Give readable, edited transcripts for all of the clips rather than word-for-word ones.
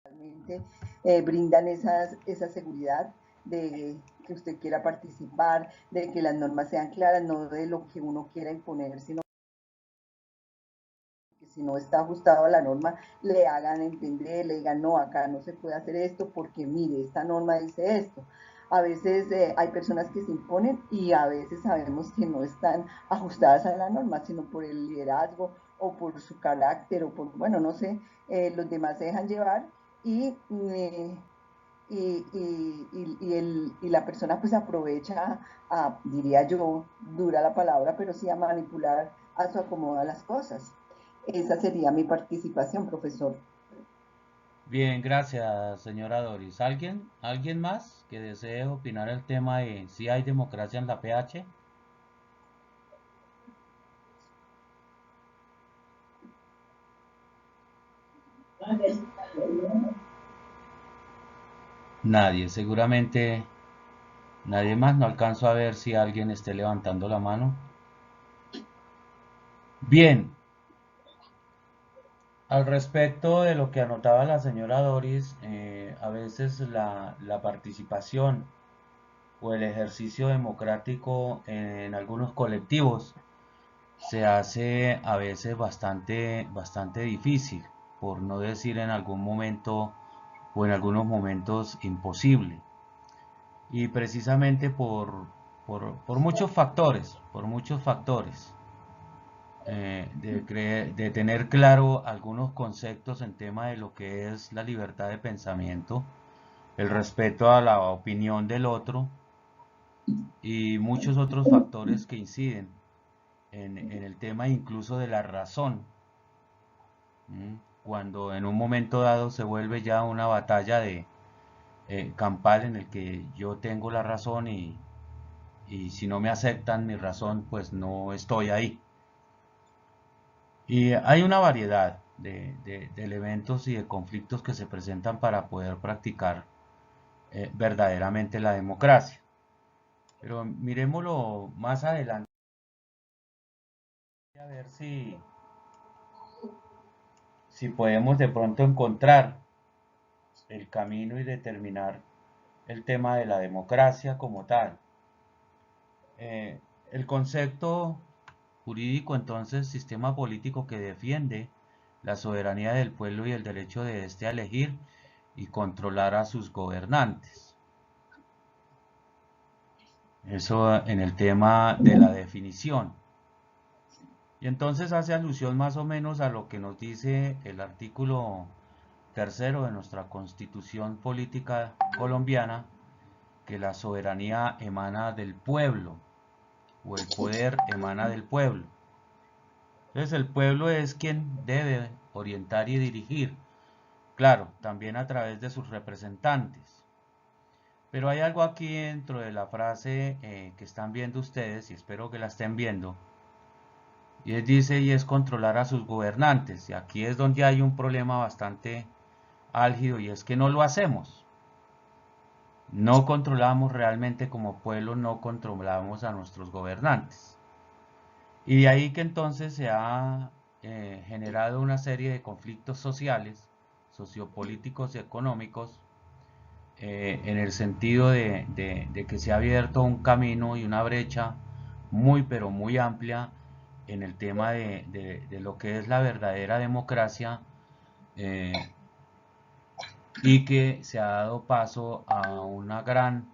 realmente brindan esa seguridad de que usted quiera participar, de que las normas sean claras, no de lo que uno quiera imponer, sino que si no está ajustado a la norma, le hagan entender, le digan, no, acá no se puede hacer esto porque mire, esta norma dice esto. A veces hay personas que se imponen y a veces sabemos que no están ajustadas a la norma, sino por el liderazgo o por su carácter o por, bueno, no sé, los demás se dejan llevar y, y la persona pues aprovecha a, diría yo, dura la palabra, pero sí a manipular a su acomodo las cosas. Esa sería mi participación, profesor. Bien, gracias, señora Doris. ¿Alguien más que desee opinar el tema de si hay democracia en la PH? Nadie, seguramente nadie más. No alcanzo a ver si alguien esté levantando la mano. Bien, al respecto de lo que anotaba la señora Doris, a veces la participación o el ejercicio democrático en algunos colectivos se hace a veces bastante difícil, por no decir en algún momento o en algunos momentos imposible. Y precisamente por por muchos factores, de tener claro algunos conceptos en tema de lo que es la libertad de pensamiento, el respeto a la opinión del otro y muchos otros factores que inciden en el tema incluso de la razón. Cuando en un momento dado se vuelve ya una batalla de campal en el que yo tengo la razón y si no me aceptan mi razón, pues no estoy ahí. Y hay una variedad de elementos y de conflictos que se presentan para poder practicar verdaderamente la democracia. Pero miremoslo más adelante a ver si podemos de pronto encontrar el camino y determinar el tema de la democracia como tal. Eh, el concepto jurídico, entonces, sistema político que defiende la soberanía del pueblo y el derecho de éste a elegir y controlar a sus gobernantes. Eso en el tema de la definición. Y entonces hace alusión más o menos a lo que nos dice el artículo tercero de nuestra Constitución Política Colombiana, que la soberanía emana del pueblo o el poder emana del pueblo. Entonces el pueblo es quien debe orientar y dirigir, claro, también a través de sus representantes. Pero hay algo aquí dentro de la frase que están viendo ustedes, y espero que la estén viendo, y dice, y es controlar a sus gobernantes. Y aquí es donde hay un problema bastante álgido, y es que no lo hacemos. No controlamos realmente como pueblo, no controlamos a nuestros gobernantes. Y de ahí que entonces se ha generado una serie de conflictos sociales, sociopolíticos y económicos, en el sentido de que se ha abierto un camino y una brecha muy pero muy amplia en el tema de lo que es la verdadera democracia, eh, y que se ha dado paso a una gran,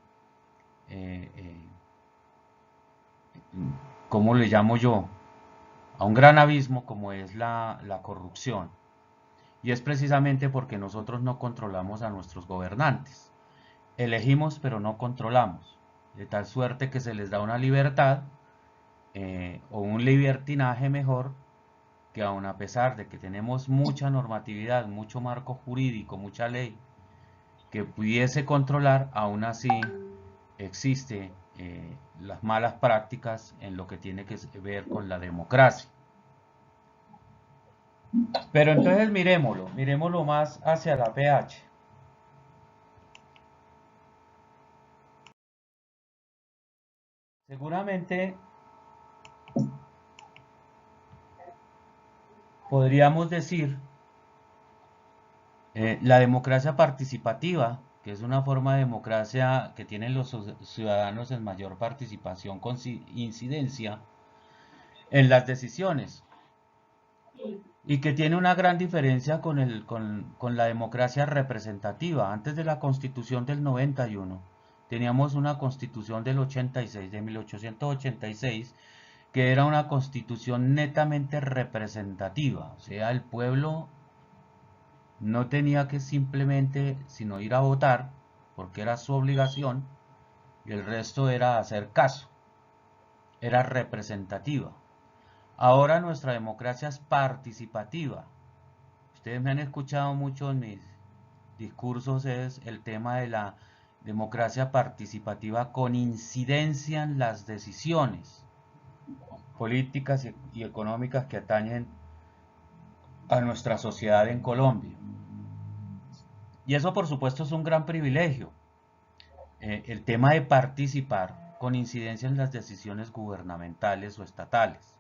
eh, eh, ¿cómo le llamo yo? A un gran abismo como es la corrupción. Y es precisamente porque nosotros no controlamos a nuestros gobernantes. Elegimos pero no controlamos. De tal suerte que se les da una libertad, o un libertinaje mejor, que aun a pesar de que tenemos mucha normatividad, mucho marco jurídico, mucha ley que pudiese controlar, aún así existe las malas prácticas en lo que tiene que ver con la democracia. Pero entonces miremoslo más hacia la PH. Seguramente podríamos decir La democracia participativa, que es una forma de democracia que tienen los ciudadanos en mayor participación con incidencia en las decisiones y que tiene una gran diferencia con la democracia representativa. Antes de la Constitución del 91, teníamos una Constitución del 86, de 1886, que era una Constitución netamente representativa, o sea, el pueblo no tenía que simplemente sino ir a votar, porque era su obligación, y el resto era hacer caso, era representativa. Ahora nuestra democracia es participativa. Ustedes me han escuchado mucho en mis discursos, es el tema de la democracia participativa con incidencia en las decisiones políticas y económicas que atañen a nuestra sociedad en Colombia. Y eso por supuesto es un gran privilegio. El tema de participar con incidencia en las decisiones gubernamentales o estatales,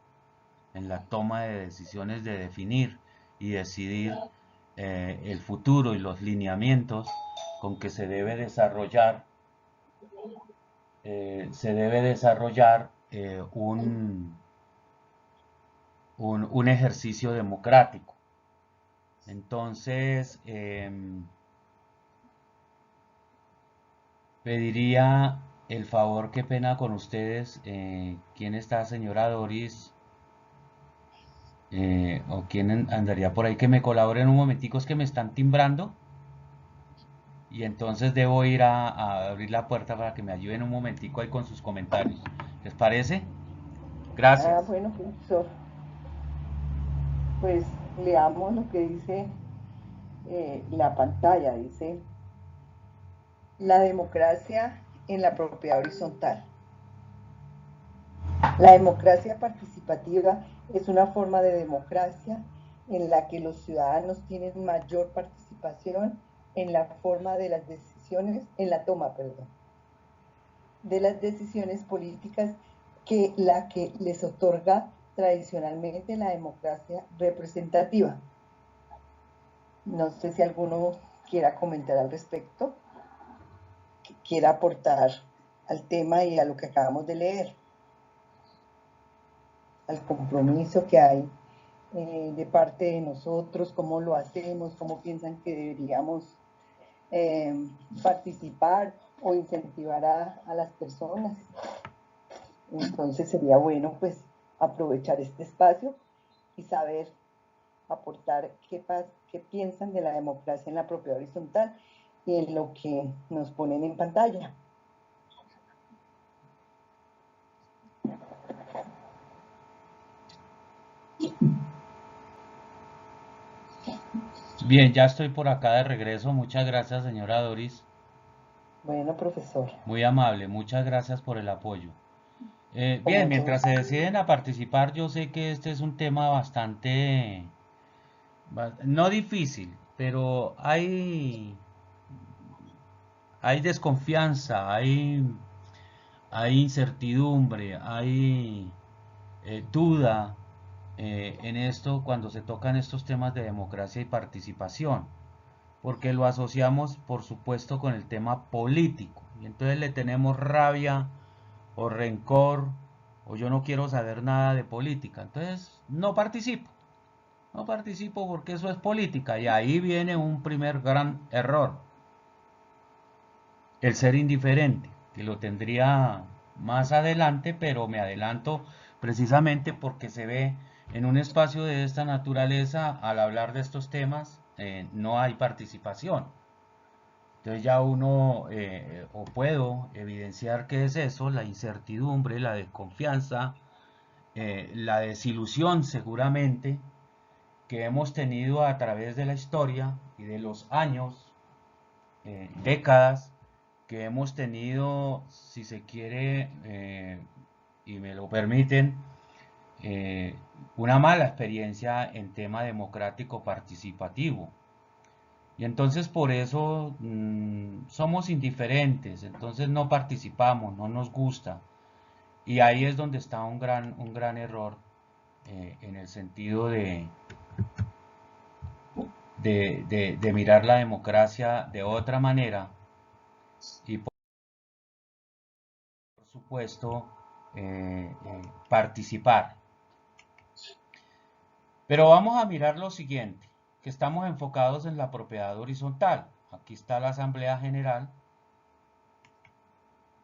en la toma de decisiones de definir y decidir el futuro y los lineamientos con que se debe desarrollar un ejercicio democrático. Entonces, pediría el favor, qué pena con ustedes, ¿quién está, señora Doris? ¿O quién andaría por ahí que me colaboren un momentico? Es que me están timbrando y entonces debo ir a abrir la puerta para que me ayuden un momentico ahí con sus comentarios. ¿Les parece? Ah, Gracias. bueno, profesor, pues leamos lo que dice la pantalla. Dice, la democracia en la propiedad horizontal. La democracia participativa es una forma de democracia en la que los ciudadanos tienen mayor participación en la forma de las decisiones, en la toma, perdón, de las decisiones políticas que la que les otorga tradicionalmente la democracia representativa. No sé si alguno quiera comentar al respecto, que quiera aportar al tema y a lo que acabamos de leer, al compromiso que hay de parte de nosotros, cómo lo hacemos, cómo piensan que deberíamos eh, participar o incentivar a las personas. Entonces sería bueno pues aprovechar este espacio y saber aportar qué piensan de la democracia en la propiedad horizontal y en lo que nos ponen en pantalla. Bien, ya estoy por acá de regreso. Muchas gracias, señora Doris. Bueno, profesor, Muy amable, muchas gracias por el apoyo. con Bien, mucho mientras gusto. se deciden a participar, yo sé que este es un tema bastante, no difícil, pero hay desconfianza, hay incertidumbre, hay duda en esto cuando se tocan estos temas de democracia y participación, porque lo asociamos, por supuesto, con el tema político, y entonces le tenemos rabia o rencor, o yo no quiero saber nada de política, entonces no participo porque eso es política, y ahí viene un primer gran error, el ser indiferente, que lo tendría más adelante, pero me adelanto precisamente porque se ve en un espacio de esta naturaleza, al hablar de estos temas, no hay participación. Entonces ya uno, o puedo evidenciar qué es eso, la incertidumbre, la desconfianza, la desilusión seguramente que hemos tenido a través de la historia y de los años, décadas, que hemos tenido, si se quiere, y me lo permiten, eh, una mala experiencia en tema democrático participativo. Y entonces por eso somos indiferentes, entonces no participamos, no nos gusta. Y ahí es donde está un gran error en el sentido de mirar la democracia de otra manera y por supuesto participar. Pero vamos a mirar lo siguiente, que estamos enfocados en la propiedad horizontal. Aquí está la Asamblea General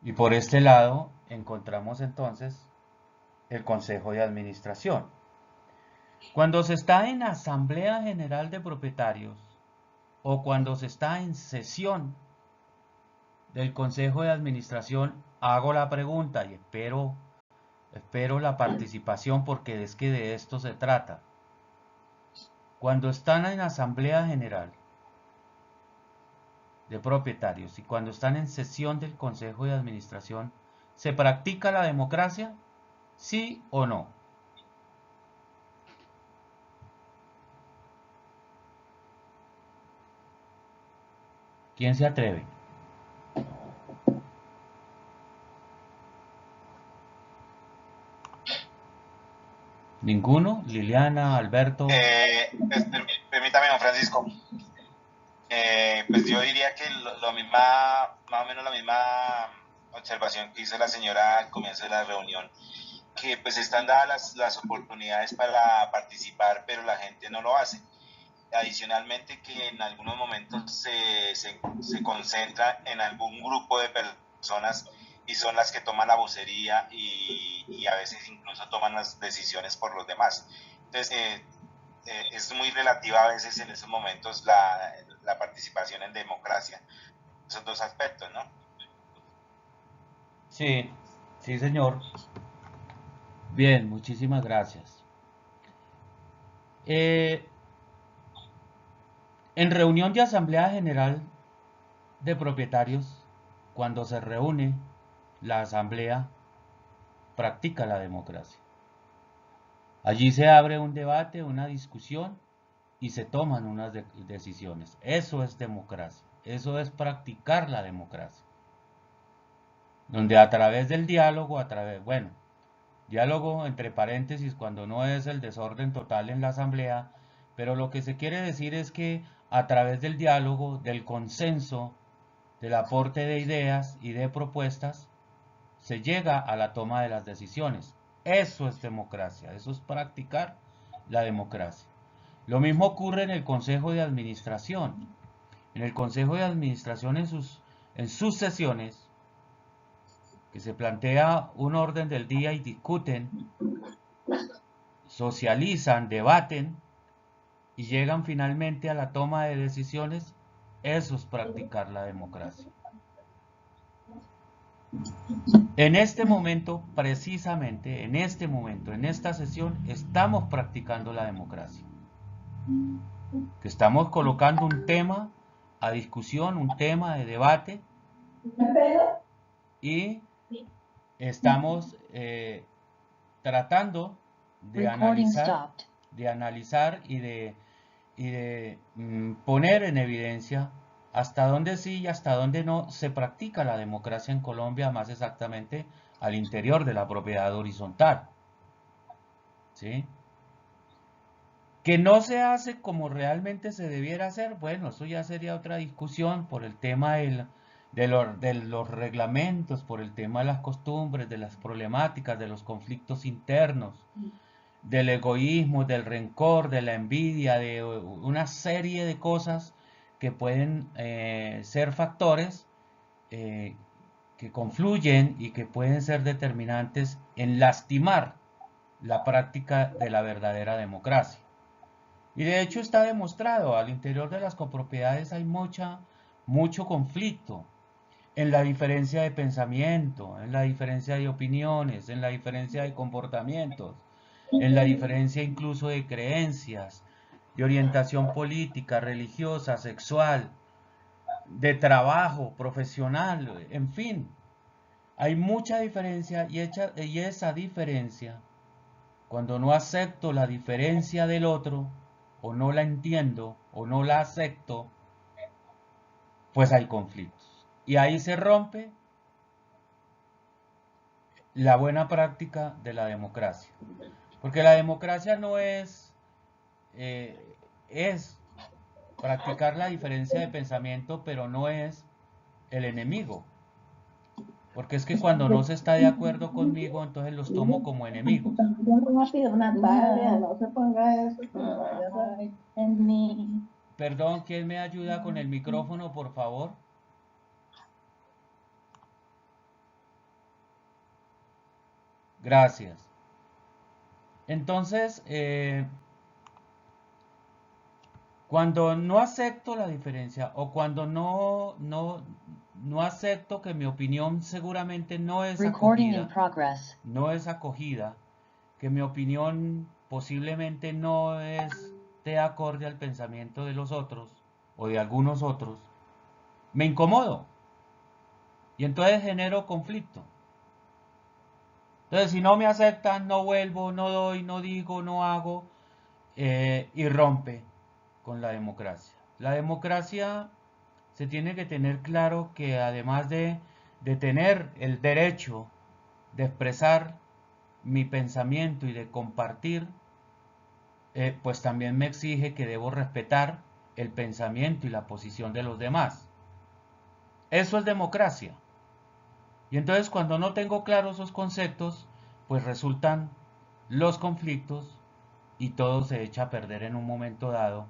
y por este lado encontramos entonces el Consejo de Administración. Cuando se está en Asamblea General de Propietarios o cuando se está en sesión del Consejo de Administración, hago la pregunta y espero la participación porque es que de esto se trata. Cuando están en Asamblea General de Propietarios y cuando están en sesión del Consejo de Administración, ¿se practica la democracia? ¿Sí o no? ¿Quién se atreve? ¿Ninguno? ¿Liliana, Alberto? Permítame, don Francisco. Pues yo diría que más o menos la misma observación que hizo la señora al comienzo de la reunión, que pues están dadas las oportunidades para participar, pero la gente no lo hace. Adicionalmente que en algunos momentos se concentra en algún grupo de personas y son las que toman la vocería y a veces incluso toman las decisiones por los demás. Entonces, es muy relativa a veces en esos momentos la participación en democracia. Esos dos aspectos, ¿no? Sí, sí, señor. Bien, muchísimas gracias. En reunión de Asamblea General de Propietarios, cuando se reúne la Asamblea, practica la democracia. Allí se abre un debate, una discusión y se toman unas decisiones. Eso es democracia. Eso es practicar la democracia. Donde a través del diálogo, diálogo entre paréntesis cuando no es el desorden total en la asamblea, pero lo que se quiere decir es que a través del diálogo, del consenso, del aporte de ideas y de propuestas, se llega a la toma de las decisiones. Eso es democracia, eso es practicar la democracia. Lo mismo ocurre en el Consejo de Administración. En el Consejo de Administración en sus sesiones, que se plantea un orden del día y discuten, socializan, debaten y llegan finalmente a la toma de decisiones, eso es practicar la democracia. En este momento, precisamente, en este momento, en esta sesión, estamos practicando la democracia. Que estamos colocando un tema a discusión, un tema de debate, y estamos tratando de analizar y de poner en evidencia hasta dónde sí y hasta dónde no se practica la democracia en Colombia, más exactamente al interior de la propiedad horizontal. ¿Sí? Que no se hace como realmente se debiera hacer, bueno, eso ya sería otra discusión por el tema de los reglamentos, por el tema de las costumbres, de las problemáticas, de los conflictos internos, del egoísmo, del rencor, de la envidia, de una serie de cosas que pueden ser factores que confluyen y que pueden ser determinantes en lastimar la práctica de la verdadera democracia. Y de hecho está demostrado, al interior de las copropiedades hay mucho conflicto en la diferencia de pensamiento, en la diferencia de opiniones, en la diferencia de comportamientos, en la diferencia incluso de creencias, de orientación política, religiosa, sexual, de trabajo, profesional, en fin. Hay mucha diferencia y esa diferencia, cuando no acepto la diferencia del otro, o no la entiendo, o no la acepto, pues hay conflictos. Y ahí se rompe la buena práctica de la democracia. Porque la democracia no es practicar la diferencia de pensamiento, pero no es el enemigo. Porque es que cuando no se está de acuerdo conmigo, entonces los tomo como enemigos. Natalia, no se ponga eso, que me vayas en mí. Perdón, ¿quién me ayuda con el micrófono, por favor? Gracias. Entonces, cuando no acepto la diferencia o cuando no acepto que mi opinión seguramente no es acogida, que mi opinión posiblemente no esté acorde al pensamiento de los otros o de algunos otros, me incomodo y entonces genero conflicto. Entonces, si no me aceptan, no vuelvo, no doy, no digo, no hago, y rompe con la democracia. La democracia se tiene que tener claro que además de tener el derecho de expresar mi pensamiento y de compartir, pues también me exige que debo respetar el pensamiento y la posición de los demás. Eso es democracia. Y entonces cuando no tengo claros esos conceptos, pues resultan los conflictos y todo se echa a perder en un momento dado,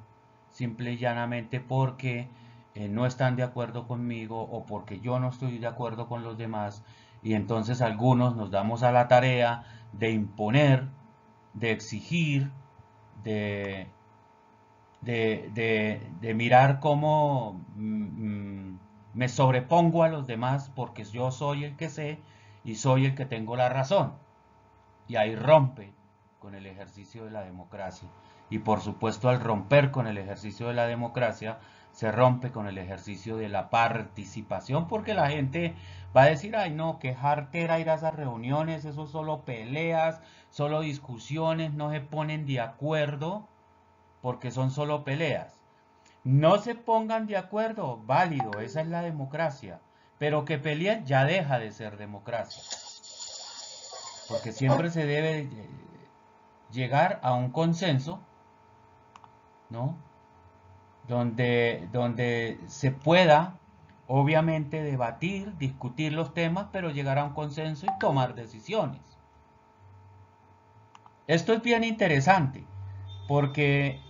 simple y llanamente porque no están de acuerdo conmigo o porque yo no estoy de acuerdo con los demás, y entonces algunos nos damos a la tarea de imponer, de exigir, de, de mirar cómo me sobrepongo a los demás porque yo soy el que sé y soy el que tengo la razón. Y ahí rompe con el ejercicio de la democracia. Y por supuesto, al romper con el ejercicio de la democracia, se rompe con el ejercicio de la participación, porque la gente va a decir, ay no, qué jartera ir a esas reuniones, eso solo peleas, solo discusiones, no se ponen de acuerdo, porque son solo peleas. No se pongan de acuerdo, válido, esa es la democracia, pero que peleen ya deja de ser democracia, porque siempre se debe llegar a un consenso, ¿no? Donde se pueda, obviamente, debatir, discutir los temas, pero llegar a un consenso y tomar decisiones. Esto es bien interesante, porque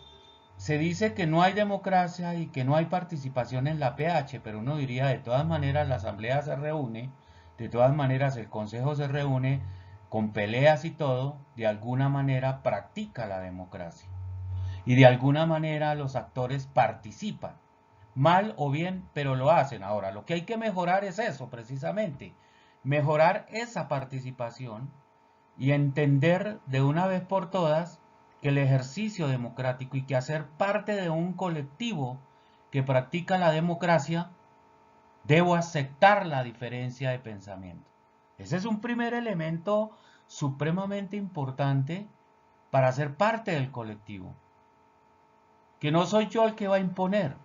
se dice que no hay democracia y que no hay participación en la PH, pero uno diría, de todas maneras, la asamblea se reúne, de todas maneras, el consejo se reúne, con peleas y todo, de alguna manera practica la democracia. Y de alguna manera los actores participan, mal o bien, pero lo hacen. Ahora, lo que hay que mejorar es eso, precisamente, mejorar esa participación y entender de una vez por todas que el ejercicio democrático y que hacer parte de un colectivo que practica la democracia, debo aceptar la diferencia de pensamiento. Ese es un primer elemento supremamente importante para ser parte del colectivo. Que no soy yo el que va a imponer,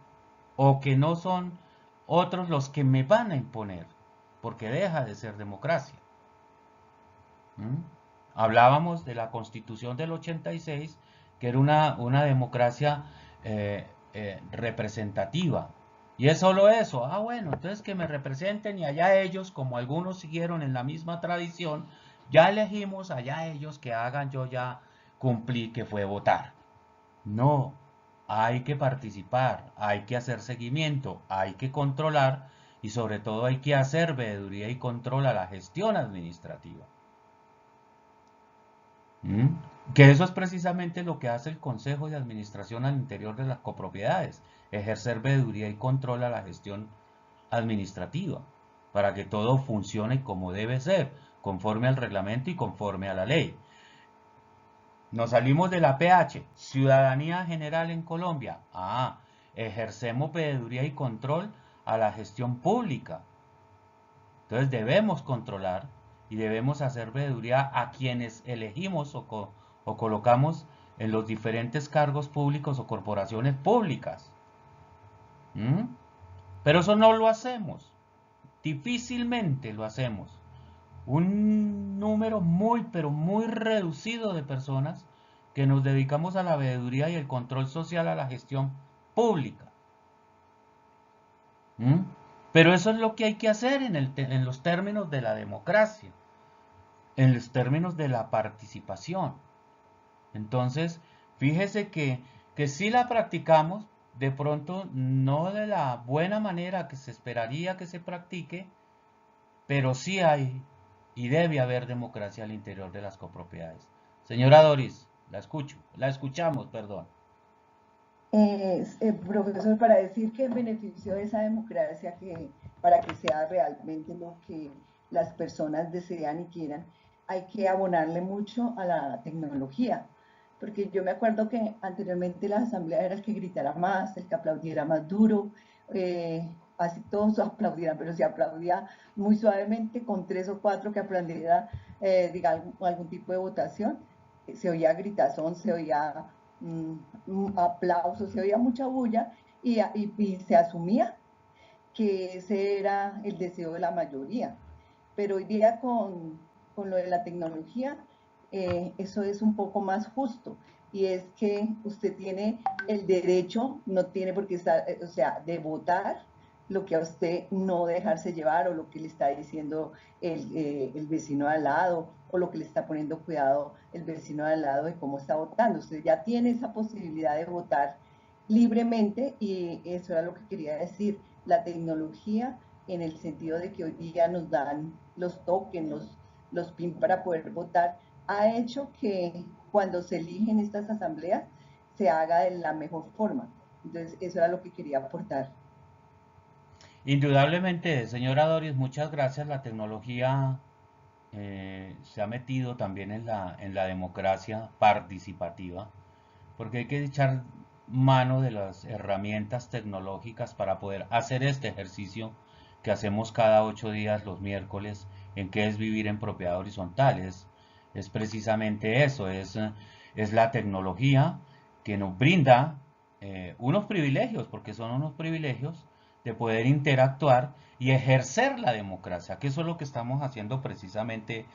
o que no son otros los que me van a imponer, porque deja de ser democracia. ¿Mm? Hablábamos de la Constitución del 86, que era una democracia representativa. Y es solo eso. Ah, bueno, entonces que me representen y allá ellos, como algunos siguieron en la misma tradición, ya elegimos allá ellos que hagan, yo ya cumplí, que fue votar. No, hay que participar, hay que hacer seguimiento, hay que controlar y sobre todo hay que hacer veeduría y control a la gestión administrativa. ¿Mm? Que eso es precisamente lo que hace el Consejo de Administración al interior de las copropiedades, ejercer veeduría y control a la gestión administrativa, para que todo funcione como debe ser, conforme al reglamento y conforme a la ley. Nos salimos de la PH, Ciudadanía General en Colombia. Ejercemos veeduría y control a la gestión pública. Entonces debemos controlar y debemos hacer veeduría a quienes elegimos o colocamos en los diferentes cargos públicos o corporaciones públicas. ¿Mm? Pero eso no lo hacemos. Difícilmente lo hacemos. Un número muy, pero muy reducido de personas que nos dedicamos a la veeduría y el control social, a la gestión pública. ¿Mm? Pero eso es lo que hay que hacer en los términos de la democracia, en los términos de la participación. Entonces, fíjese que si la practicamos, de pronto no de la buena manera que se esperaría que se practique, pero sí hay y debe haber democracia al interior de las copropiedades. Señora Doris, la escuchamos, perdón. Profesor, para decir que el beneficio de esa democracia, para que sea realmente lo que las personas desean y quieran, hay que abonarle mucho a la tecnología. Porque yo me acuerdo que anteriormente la asamblea era el que gritara más, el que aplaudiera más duro, así todos aplaudieran, pero se aplaudía muy suavemente con 3 o 4 que aplaudiera, diga, algún tipo de votación, se oía gritazón, se oía aplausos, se oía mucha bulla y se asumía que ese era el deseo de la mayoría. Pero hoy día con lo de la tecnología, eso es un poco más justo. Y es que usted tiene el derecho, no tiene por qué estar, o sea, de votar lo que a usted no dejarse llevar o lo que le está diciendo el vecino al lado o lo que le está poniendo cuidado el vecino al lado de cómo está votando. Usted ya tiene esa posibilidad de votar libremente y eso era lo que quería decir. La tecnología en el sentido de que hoy día nos dan los tokens, los PIN para poder votar, ha hecho que cuando se eligen estas asambleas se haga de la mejor forma. Entonces, eso era lo que quería aportar. Indudablemente, señora Doris, muchas gracias. La tecnología se ha metido también en la democracia participativa, porque hay que echar mano de las herramientas tecnológicas para poder hacer este ejercicio que hacemos cada 8 días los miércoles, en que es vivir en propiedad horizontal. Es precisamente eso, es la tecnología que nos brinda unos privilegios, porque son unos privilegios de poder interactuar y ejercer la democracia, que eso es lo que estamos haciendo precisamente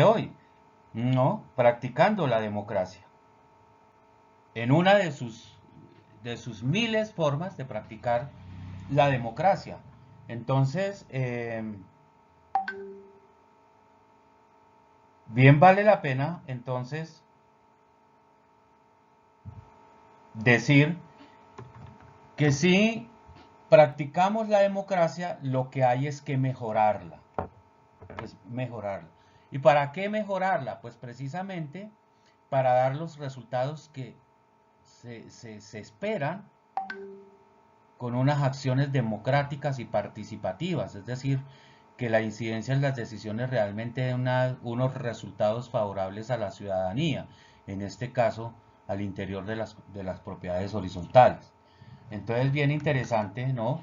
hoy, ¿no? Practicando la democracia en una de sus miles formas de practicar la democracia. Entonces, bien vale la pena entonces decir que si practicamos la democracia, lo que hay es que mejorarla. Es mejorarla. ¿Y para qué mejorarla? Pues precisamente para dar los resultados que se esperan con unas acciones democráticas y participativas, es decir, que la incidencia en las decisiones realmente dé unos resultados favorables a la ciudadanía, en este caso al interior de las propiedades horizontales. Entonces, bien interesante, ¿no?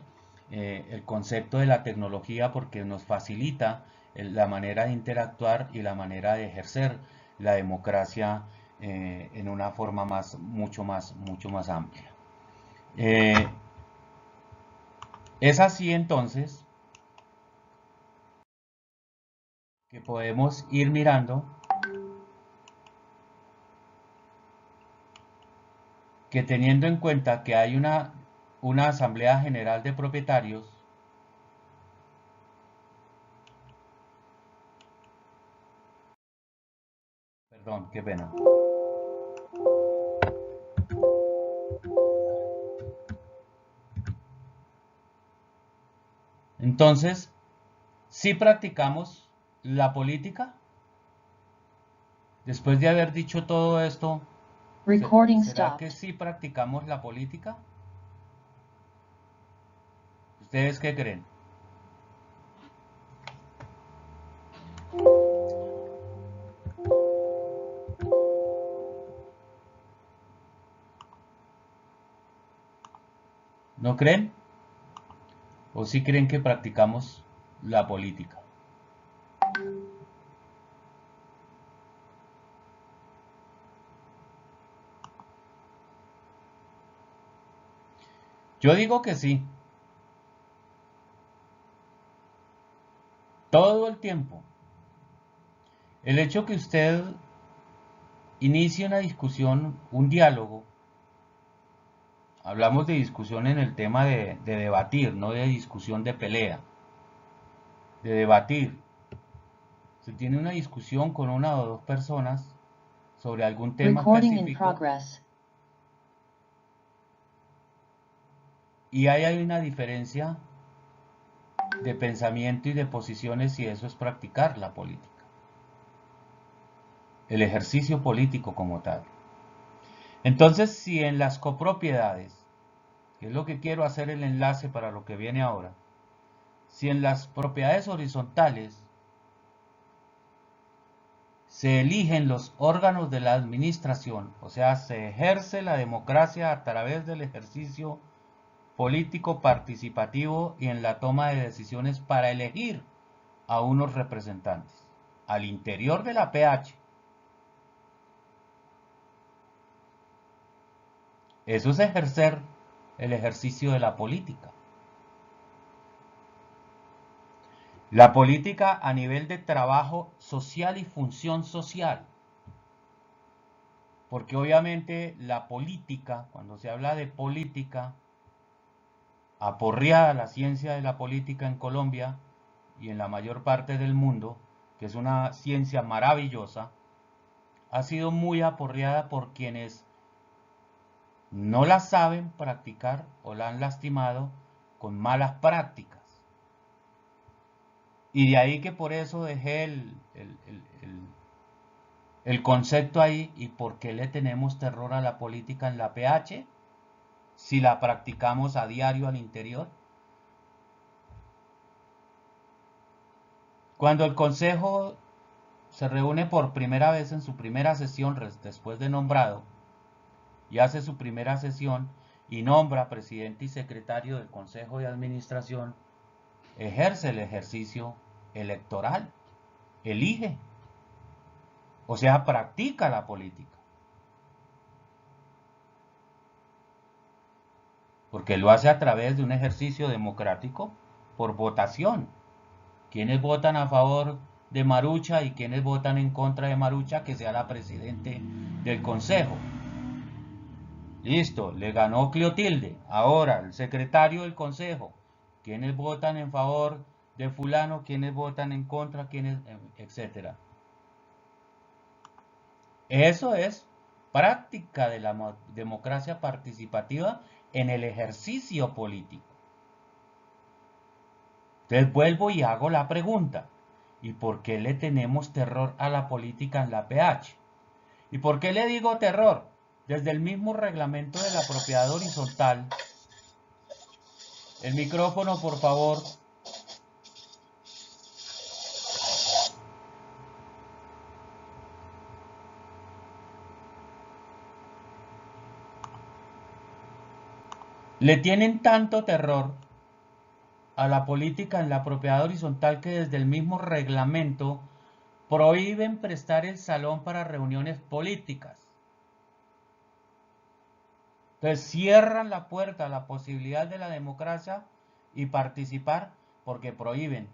El concepto de la tecnología porque nos facilita la manera de interactuar y la manera de ejercer la democracia en una forma mucho más amplia. Es así entonces que podemos ir mirando que teniendo en cuenta que hay una asamblea general de propietarios, perdón, qué pena. Entonces, si practicamos la política, después de haber dicho todo esto, ¿será que sí practicamos la política? ¿Ustedes qué creen? ¿No creen? ¿O sí creen que practicamos la política? Yo digo que sí. Todo el tiempo. El hecho que usted inicie una discusión, un diálogo, hablamos de discusión en el tema de debatir, no de discusión de pelea, de debatir. Se tiene una discusión con una o dos personas sobre algún tema específico y ahí hay una diferencia de pensamiento y de posiciones y eso es practicar la política, el ejercicio político como tal. Entonces, si en las copropiedades, que es lo que quiero hacer el enlace para lo que viene ahora, si en las propiedades horizontales se eligen los órganos de la administración, o sea, se ejerce la democracia a través del ejercicio político participativo y en la toma de decisiones para elegir a unos representantes al interior de la PH. Eso es ejercer el ejercicio de la política. La política a nivel de trabajo social y función social. Porque obviamente la política, cuando se habla de política, aporreada la ciencia de la política en Colombia y en la mayor parte del mundo, que es una ciencia maravillosa, ha sido muy aporreada por quienes no la saben practicar o la han lastimado con malas prácticas. Y de ahí que por eso dejé el concepto ahí y por qué le tenemos terror a la política en la PH si la practicamos a diario al interior. Cuando el Consejo se reúne por primera vez en su primera sesión después de nombrado y hace su primera sesión y nombra presidente y secretario del Consejo de Administración, ejerce el ejercicio electoral, elige, o sea, practica la política. Porque lo hace a través de un ejercicio democrático por votación. ¿Quiénes votan a favor de Marucha y quiénes votan en contra de Marucha que sea la presidente del Consejo? Listo, le ganó Clotilde. Ahora, el secretario del Consejo. ¿Quiénes votan en favor de fulano? ¿Quiénes votan en contra? ¿Quiénes? Etcétera. Eso es práctica de la democracia participativa en el ejercicio político. Entonces vuelvo y hago la pregunta. ¿Y por qué le tenemos terror a la política en la PH? ¿Y por qué le digo terror? Desde el mismo reglamento de la propiedad horizontal. El micrófono, por favor. Le tienen tanto terror a la política en la propiedad horizontal que desde el mismo reglamento prohíben prestar el salón para reuniones políticas. Entonces cierran la puerta a la posibilidad de la democracia y participar porque prohíben.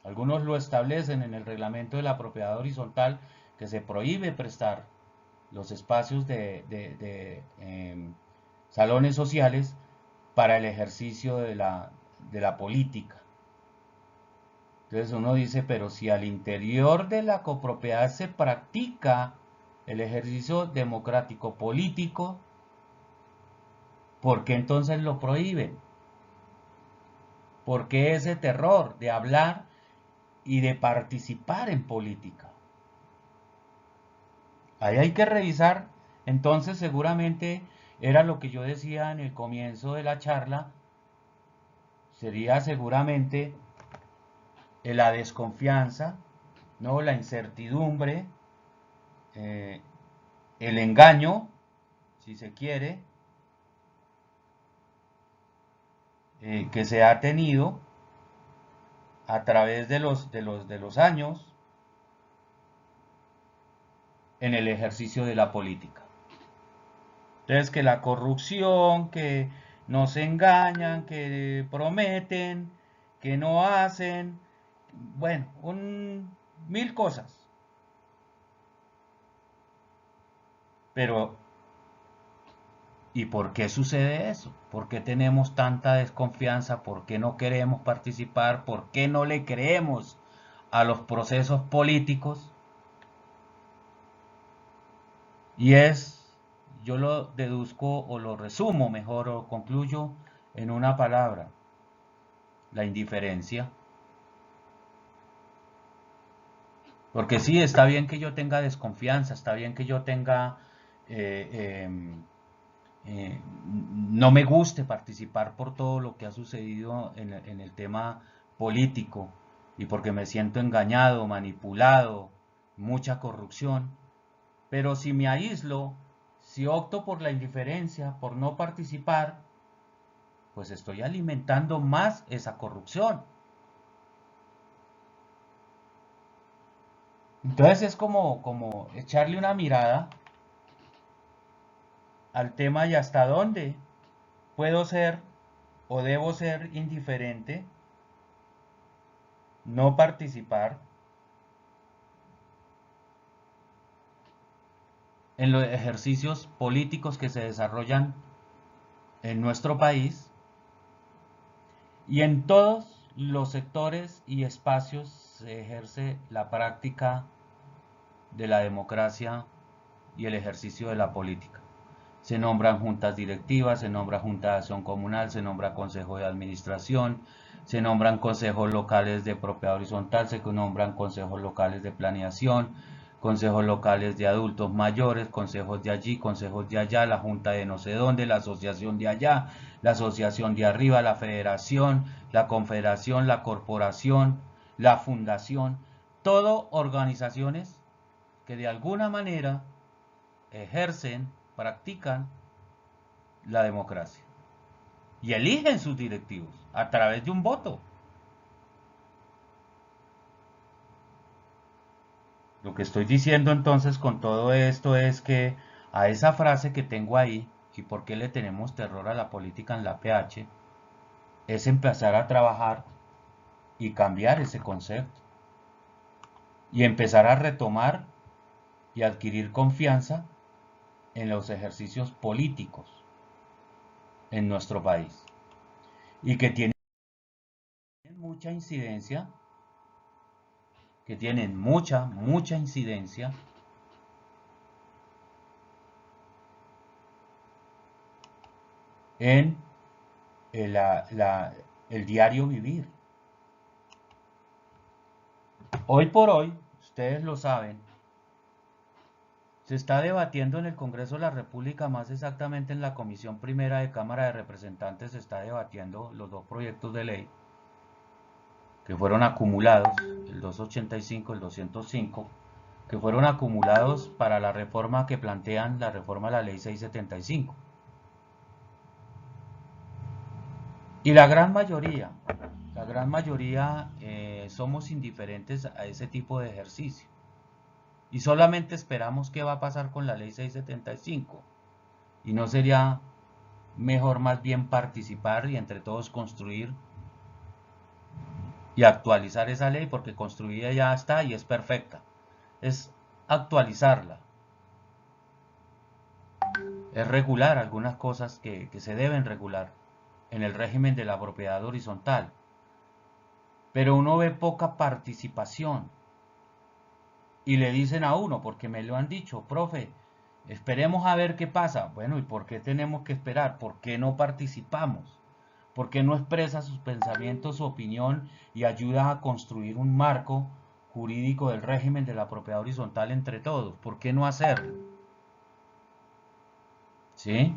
Algunos lo establecen en el reglamento de la propiedad horizontal que se prohíbe prestar los espacios de salones sociales para el ejercicio de la política. Entonces uno dice, pero si al interior de la copropiedad se practica el ejercicio democrático político, ¿por qué entonces lo prohíben? ¿Por qué ese terror de hablar y de participar en política? Ahí hay que revisar. Entonces seguramente era lo que yo decía en el comienzo de la charla, sería seguramente la desconfianza, ¿no? La incertidumbre, el engaño, si se quiere, que se ha tenido a través de los años en el ejercicio de la política. Entonces, que la corrupción, que nos engañan, que prometen, que no hacen, bueno, mil cosas. Pero ¿Y por qué sucede eso? ¿Por qué tenemos tanta desconfianza? ¿Por qué no queremos participar? ¿Por qué no le creemos a los procesos políticos? Y yo lo deduzco o lo resumo mejor o concluyo en una palabra: la indiferencia. Porque sí, está bien que yo tenga desconfianza, está bien que yo tenga, eh, em, no me guste participar por todo lo que ha sucedido en el tema político y porque me siento engañado, manipulado, mucha corrupción. Pero si me aíslo, si opto por la indiferencia, por no participar, pues estoy alimentando más esa corrupción. Entonces es como echarle una mirada al tema y hasta dónde puedo ser o debo ser indiferente, no participar en los ejercicios políticos que se desarrollan en nuestro país y en todos los sectores y espacios se ejerce la práctica de la democracia y el ejercicio de la política. Se nombran juntas directivas, se nombra junta de acción comunal, se nombra consejo de administración, se nombran consejos locales de propiedad horizontal, se nombran consejos locales de planeación, consejos locales de adultos mayores, consejos de allí, consejos de allá, la junta de no sé dónde, la asociación de allá, la asociación de arriba, la federación, la confederación, la corporación, la fundación, todo organizaciones que de alguna manera ejercen, practican la democracia y eligen sus directivos a través de un voto. Lo que estoy diciendo entonces con todo esto es que a esa frase que tengo ahí, y por qué le tenemos terror a la política en la PH, es empezar a trabajar y cambiar ese concepto y empezar a retomar y adquirir confianza en los ejercicios políticos en nuestro país y que tienen mucha incidencia, que tienen mucha incidencia en el diario vivir. Hoy por hoy, ustedes lo saben, se está debatiendo en el Congreso de la República, más exactamente en la Comisión Primera de Cámara de Representantes, se está debatiendo los dos proyectos de ley que fueron acumulados, el 285 y el 205, que fueron acumulados para la reforma que plantean, la reforma a la ley 675. Y la gran mayoría somos indiferentes a ese tipo de ejercicio. Y solamente esperamos qué va a pasar con la ley 675. Y no sería mejor más bien participar y entre todos construir y actualizar esa ley, porque construida ya está y es perfecta. Es actualizarla, es regular algunas cosas que se deben regular en el régimen de la propiedad horizontal. Pero uno ve poca participación y le dicen a uno, porque me lo han dicho, profe, esperemos a ver qué pasa. Bueno, ¿y por qué tenemos que esperar? ¿Por qué no participamos? ¿Por qué no expresa sus pensamientos, su opinión y ayuda a construir un marco jurídico del régimen de la propiedad horizontal entre todos? ¿Por qué no hacerlo? ¿Sí?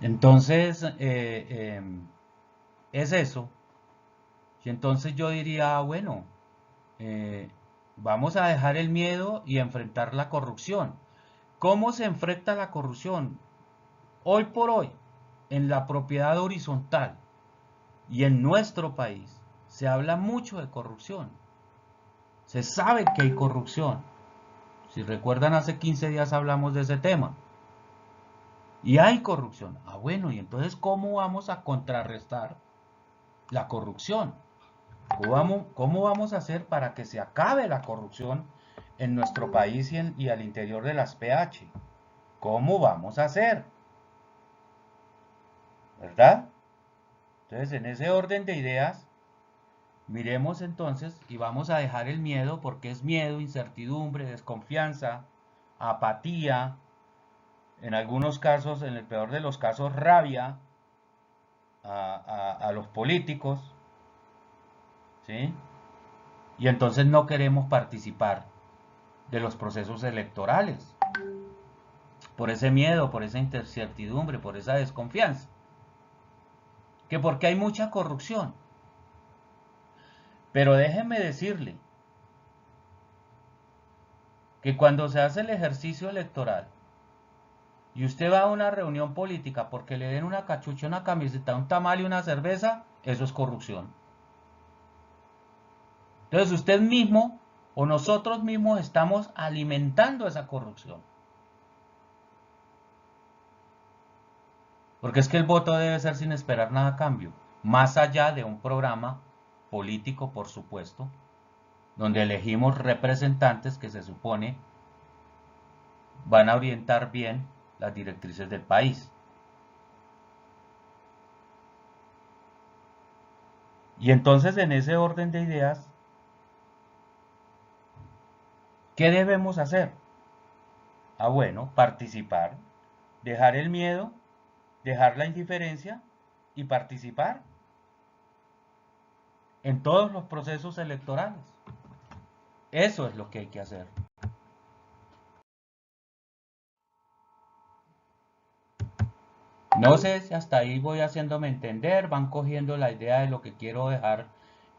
Entonces, es eso. Y entonces yo diría, bueno, eh, vamos a dejar el miedo y enfrentar la corrupción. ¿Cómo se enfrenta la corrupción? Hoy por hoy, en la propiedad horizontal y en nuestro país, se habla mucho de corrupción. Se sabe que hay corrupción. Si recuerdan, hace 15 días hablamos de ese tema. Y hay corrupción. Ah, bueno, y entonces, ¿cómo vamos a contrarrestar la corrupción? ¿Cómo vamos a hacer para que se acabe la corrupción en nuestro país y al interior de las PH? ¿Cómo vamos a hacer? ¿Verdad? Entonces, en ese orden de ideas, miremos entonces y vamos a dejar el miedo, porque es miedo, incertidumbre, desconfianza, apatía, en algunos casos, en el peor de los casos, rabia a los políticos, ¿sí? Y entonces no queremos participar de los procesos electorales, por ese miedo, por esa incertidumbre, por esa desconfianza, que porque hay mucha corrupción. Pero déjenme decirle que cuando se hace el ejercicio electoral y usted va a una reunión política porque le den una cachucha, una camiseta, un tamal y una cerveza, eso es corrupción. Entonces usted mismo o nosotros mismos estamos alimentando esa corrupción. Porque es que el voto debe ser sin esperar nada a cambio, más allá de un programa político, por supuesto, donde elegimos representantes que se supone van a orientar bien las directrices del país. Y entonces, en ese orden de ideas, ¿qué debemos hacer? Bueno, participar, dejar el miedo, dejar la indiferencia y participar en todos los procesos electorales. Eso es lo que hay que hacer. No sé si hasta ahí voy haciéndome entender, van cogiendo la idea de lo que quiero dejar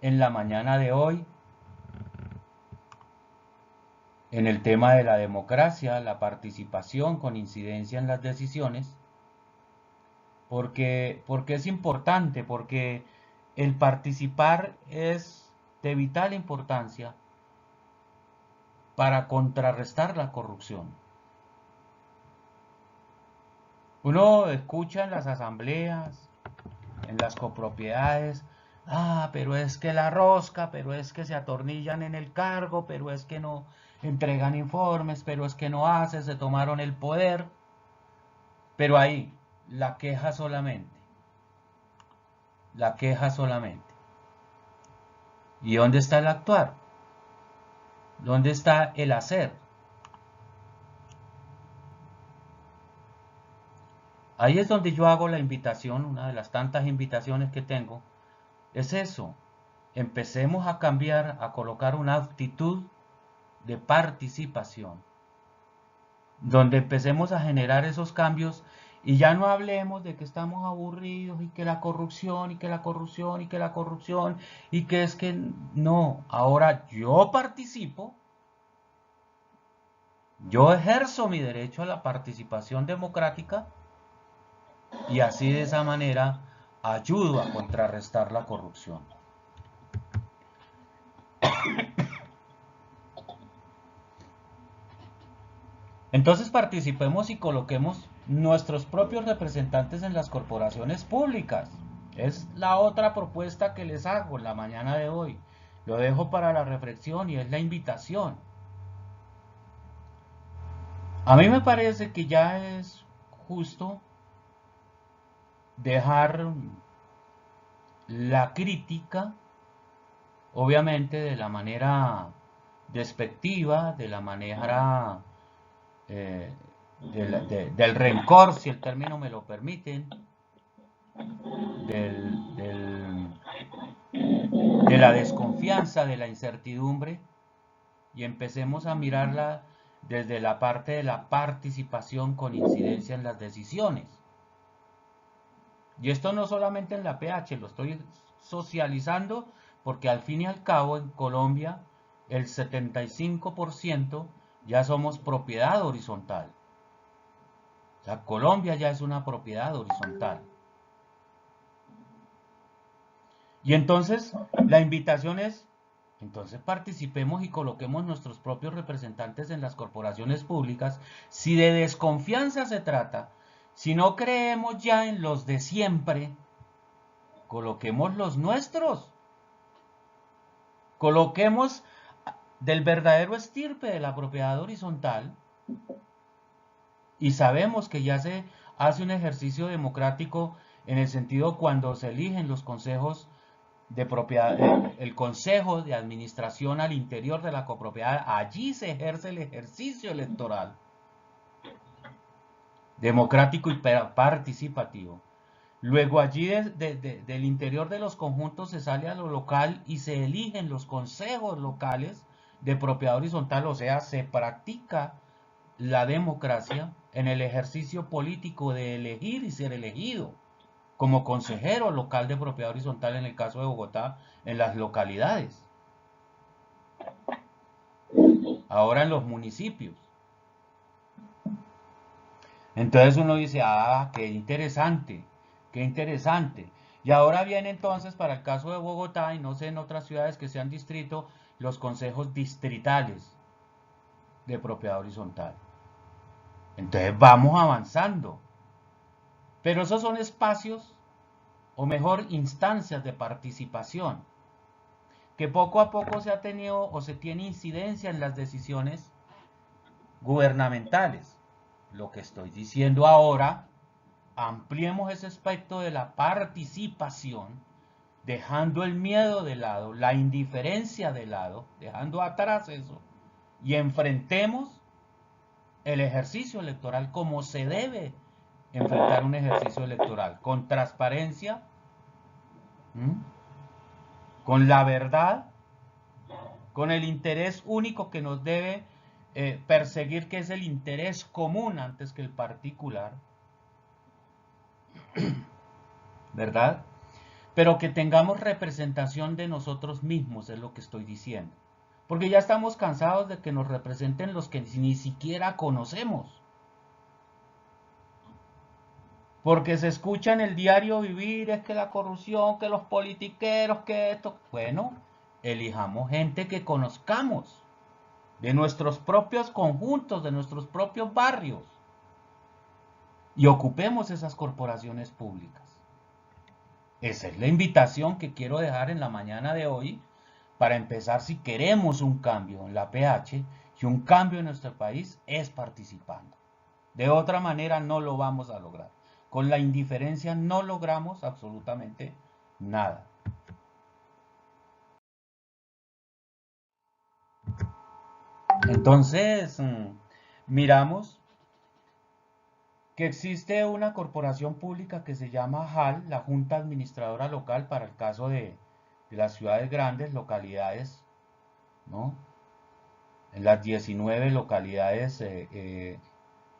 en la mañana de hoy, en el tema de la democracia, la participación con incidencia en las decisiones, porque es importante, porque el participar es de vital importancia para contrarrestar la corrupción. Uno escucha en las asambleas, en las copropiedades, pero es que la rosca, pero es que se atornillan en el cargo, pero es que no entregan informes, pero es que no hacen, se tomaron el poder. Pero ahí, la queja solamente. La queja solamente. ¿Y dónde está el actuar? ¿Dónde está el hacer? Ahí es donde yo hago la invitación, una de las tantas invitaciones que tengo, es eso. Empecemos a cambiar, a colocar una actitud de participación, donde empecemos a generar esos cambios y ya no hablemos de que estamos aburridos y que la corrupción y que la corrupción y que la corrupción y que es que no, ahora yo participo, yo ejerzo mi derecho a la participación democrática y así de esa manera ayudo a contrarrestar la corrupción. Entonces participemos y coloquemos nuestros propios representantes en las corporaciones públicas. Es la otra propuesta que les hago en la mañana de hoy. Lo dejo para la reflexión y es la invitación. A mí me parece que ya es justo dejar la crítica, obviamente de la manera despectiva, de la manera del rencor, si el término me lo permiten, de la desconfianza, de la incertidumbre, y empecemos a mirarla desde la parte de la participación con incidencia en las decisiones. Y esto no solamente en la PH, lo estoy socializando porque al fin y al cabo en Colombia el 75% ya somos propiedad horizontal. O sea, Colombia ya es una propiedad horizontal. Y entonces la invitación es, entonces participemos y coloquemos nuestros propios representantes en las corporaciones públicas. Si de desconfianza se trata, si no creemos ya en los de siempre, coloquemos los nuestros. Coloquemos del verdadero estirpe de la propiedad horizontal Y sabemos que ya se hace un ejercicio democrático en el sentido cuando se eligen los consejos de propiedad, el consejo de administración al interior de la copropiedad, allí se ejerce el ejercicio electoral democrático y participativo. Luego allí del interior de los conjuntos se sale a lo local y se eligen los consejos locales de propiedad horizontal, o sea, se practica la democracia en el ejercicio político de elegir y ser elegido como consejero local de propiedad horizontal en el caso de Bogotá, en las localidades. Ahora en los municipios. Entonces uno dice, ah, qué interesante, qué interesante. Y ahora viene entonces para el caso de Bogotá, y no sé en otras ciudades que sean distrito, los consejos distritales de propiedad horizontal. Entonces vamos avanzando. Pero esos son espacios, o mejor, instancias de participación, que poco a poco se ha tenido o se tiene incidencia en las decisiones gubernamentales. Lo que estoy diciendo ahora, ampliemos ese aspecto de la participación, dejando el miedo de lado, la indiferencia de lado, dejando atrás eso, y enfrentemos el ejercicio electoral como se debe enfrentar un ejercicio electoral, con transparencia, con la verdad, con el interés único que nos debe perseguir, que es el interés común antes que el particular, ¿verdad? Pero que tengamos representación de nosotros mismos, es lo que estoy diciendo. Porque ya estamos cansados de que nos representen los que ni siquiera conocemos. Porque se escucha en el diario vivir, es que la corrupción, que los politiqueros, que esto. Bueno, elijamos gente que conozcamos, de nuestros propios conjuntos, de nuestros propios barrios. Y ocupemos esas corporaciones públicas. Esa es la invitación que quiero dejar en la mañana de hoy para empezar si queremos un cambio en la PH y un cambio en nuestro país es participando. De otra manera no lo vamos a lograr. Con la indiferencia no logramos absolutamente nada. Entonces, miramos que existe una corporación pública que se llama JAL, la Junta Administradora Local, para el caso de las ciudades grandes, localidades, ¿no? En las 19 localidades,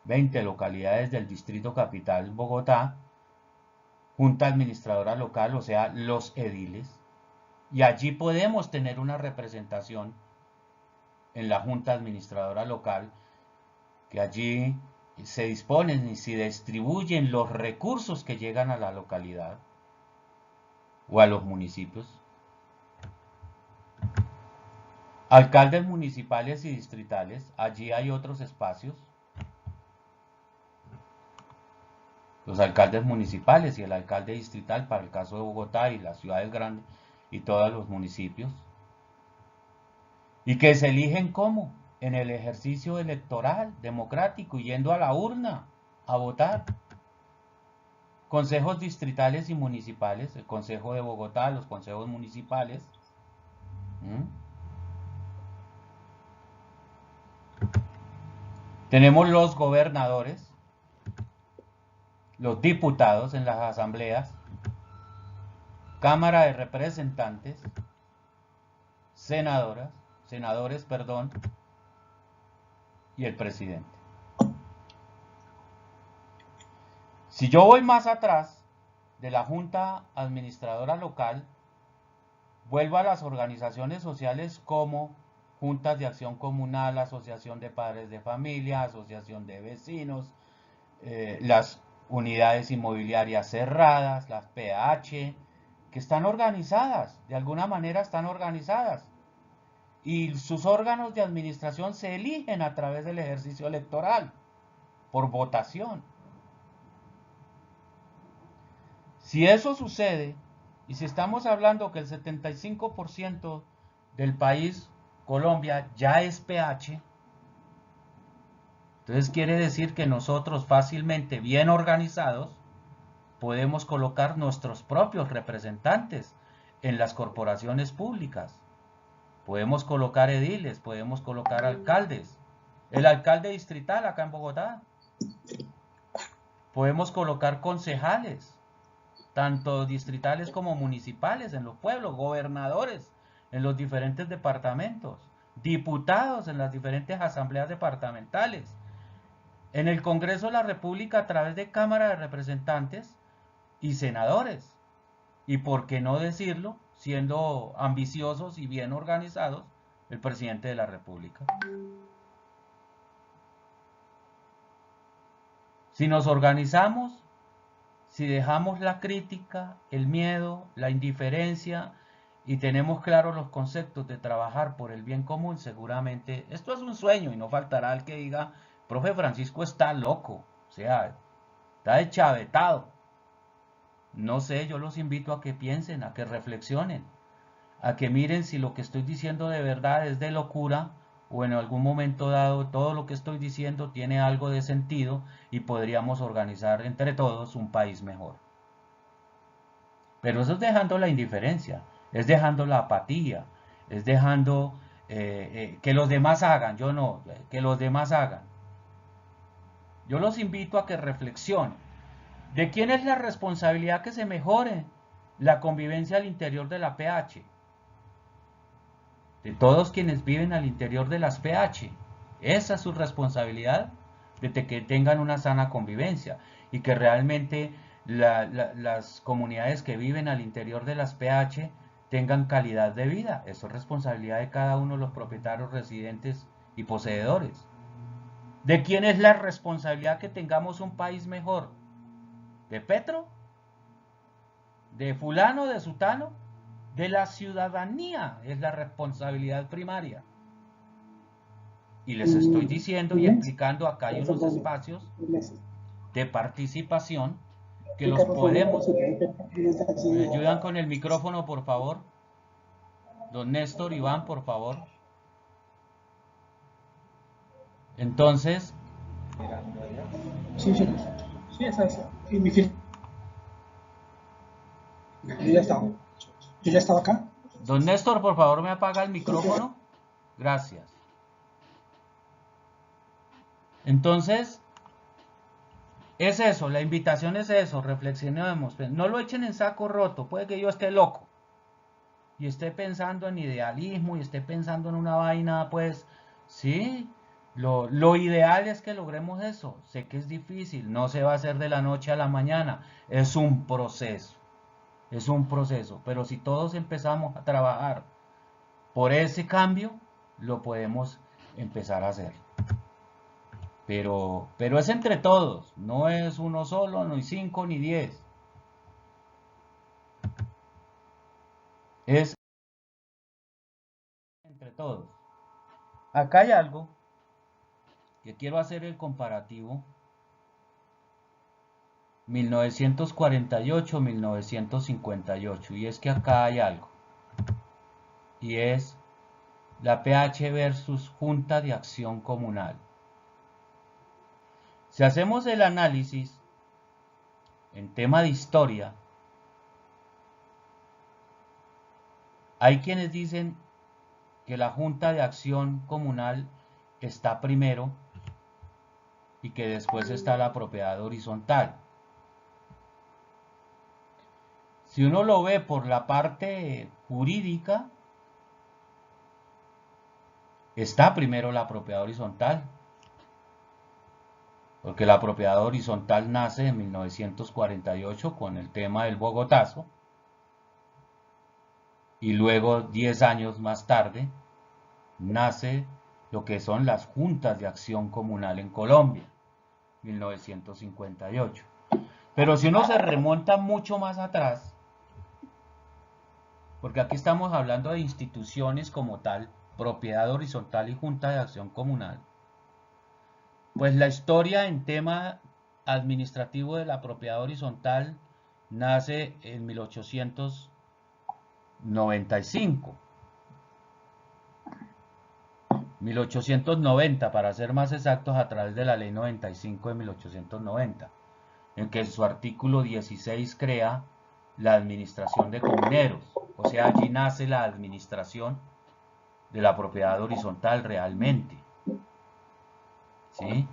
20 localidades del Distrito Capital, Bogotá, Junta Administradora Local, o sea, los ediles, y allí podemos tener una representación en la Junta Administradora Local, que allí se disponen y se distribuyen los recursos que llegan a la localidad o a los municipios. Alcaldes municipales y distritales, allí hay otros espacios. Los alcaldes municipales y el alcalde distrital para el caso de Bogotá y las ciudades grandes y todos los municipios. Y que se eligen ¿cómo? En el ejercicio electoral, democrático, yendo a la urna a votar. Consejos distritales y municipales, el Consejo de Bogotá, los consejos municipales. Tenemos los gobernadores, los diputados en las asambleas, Cámara de Representantes, senadores, y el presidente. Si yo voy más atrás de la Junta Administradora Local, vuelvo a las organizaciones sociales como Juntas de Acción Comunal, Asociación de Padres de Familia, Asociación de Vecinos, las unidades inmobiliarias cerradas, las PH, que están organizadas, de alguna manera están organizadas. Y sus órganos de administración se eligen a través del ejercicio electoral, por votación. Si eso sucede, y si estamos hablando que el 75% del país, Colombia, ya es PH, entonces Entonces quiere decir que nosotros fácilmente, bien organizados, podemos colocar nuestros propios representantes en las corporaciones públicas. Podemos colocar ediles, podemos colocar alcaldes. El alcalde distrital acá en Bogotá. Podemos colocar concejales, tanto distritales como municipales en los pueblos, gobernadores en los diferentes departamentos, diputados en las diferentes asambleas departamentales, en el Congreso de la República a través de Cámara de Representantes y senadores. Y por qué no decirlo, siendo ambiciosos y bien organizados, el presidente de la República. Si nos organizamos, si dejamos la crítica, el miedo, la indiferencia y tenemos claros los conceptos de trabajar por el bien común, seguramente esto es un sueño y no faltará el que diga, profe Francisco está loco, o sea, está deschavetado. No sé, yo los invito a que piensen, a que reflexionen, a que miren si lo que estoy diciendo de verdad es de locura o en algún momento dado todo lo que estoy diciendo tiene algo de sentido y podríamos organizar entre todos un país mejor. Pero eso es dejando la indiferencia, es dejando la apatía, es dejando que los demás hagan, yo no, que los demás hagan. Yo los invito a que reflexionen. ¿De quién es la responsabilidad que se mejore la convivencia al interior de la PH? De todos quienes viven al interior de las PH. Esa es su responsabilidad, de que tengan una sana convivencia y que realmente las comunidades que viven al interior de las PH tengan calidad de vida. Eso es responsabilidad de cada uno de los propietarios, residentes y poseedores. ¿De quién es la responsabilidad que tengamos un país mejor? ¿De Petro? ¿De fulano, de sutano? De la ciudadanía es la responsabilidad primaria. Y les estoy diciendo y explicando, acá hay unos espacios de participación que los podemos. ¿Me ayudan con el micrófono, por favor? Don Néstor, Iván, por favor. Entonces. Sí, esa es. Yo ya estaba acá. Don Néstor, por favor, me apaga el micrófono. Gracias. Entonces, es eso, la invitación es eso, reflexionemos. No lo echen en saco roto, puede que yo esté loco y esté pensando en idealismo y esté pensando en una vaina, pues, sí, lo ideal es que logremos eso. Sé que es difícil, no se va a hacer de la noche a la mañana, es un proceso, pero si todos empezamos a trabajar por ese cambio, lo podemos empezar a hacer. Pero es entre todos, no es uno solo, ni 5 ni 10. Es entre todos. Acá hay algo que quiero hacer el comparativo 1948-1958 y es que acá hay algo y es la PH versus Junta de Acción Comunal. Si hacemos el análisis en tema de historia, hay quienes dicen que la Junta de Acción Comunal está primero y que después está la propiedad horizontal. Si uno lo ve por la parte jurídica, está primero la propiedad horizontal, porque la propiedad horizontal nace en 1948 con el tema del Bogotazo, y luego 10 años más tarde nace lo que son las juntas de acción comunal en Colombia, 1958. Pero si uno se remonta mucho más atrás, porque aquí estamos hablando de instituciones como tal, propiedad horizontal y junta de acción comunal, pues la historia en tema administrativo de la propiedad horizontal nace en 1895. 1890 para ser más exactos, a través de la ley 95 de 1890, en que su artículo 16 crea la administración de comuneros, o sea, allí nace la administración de la propiedad horizontal realmente, ¿sí?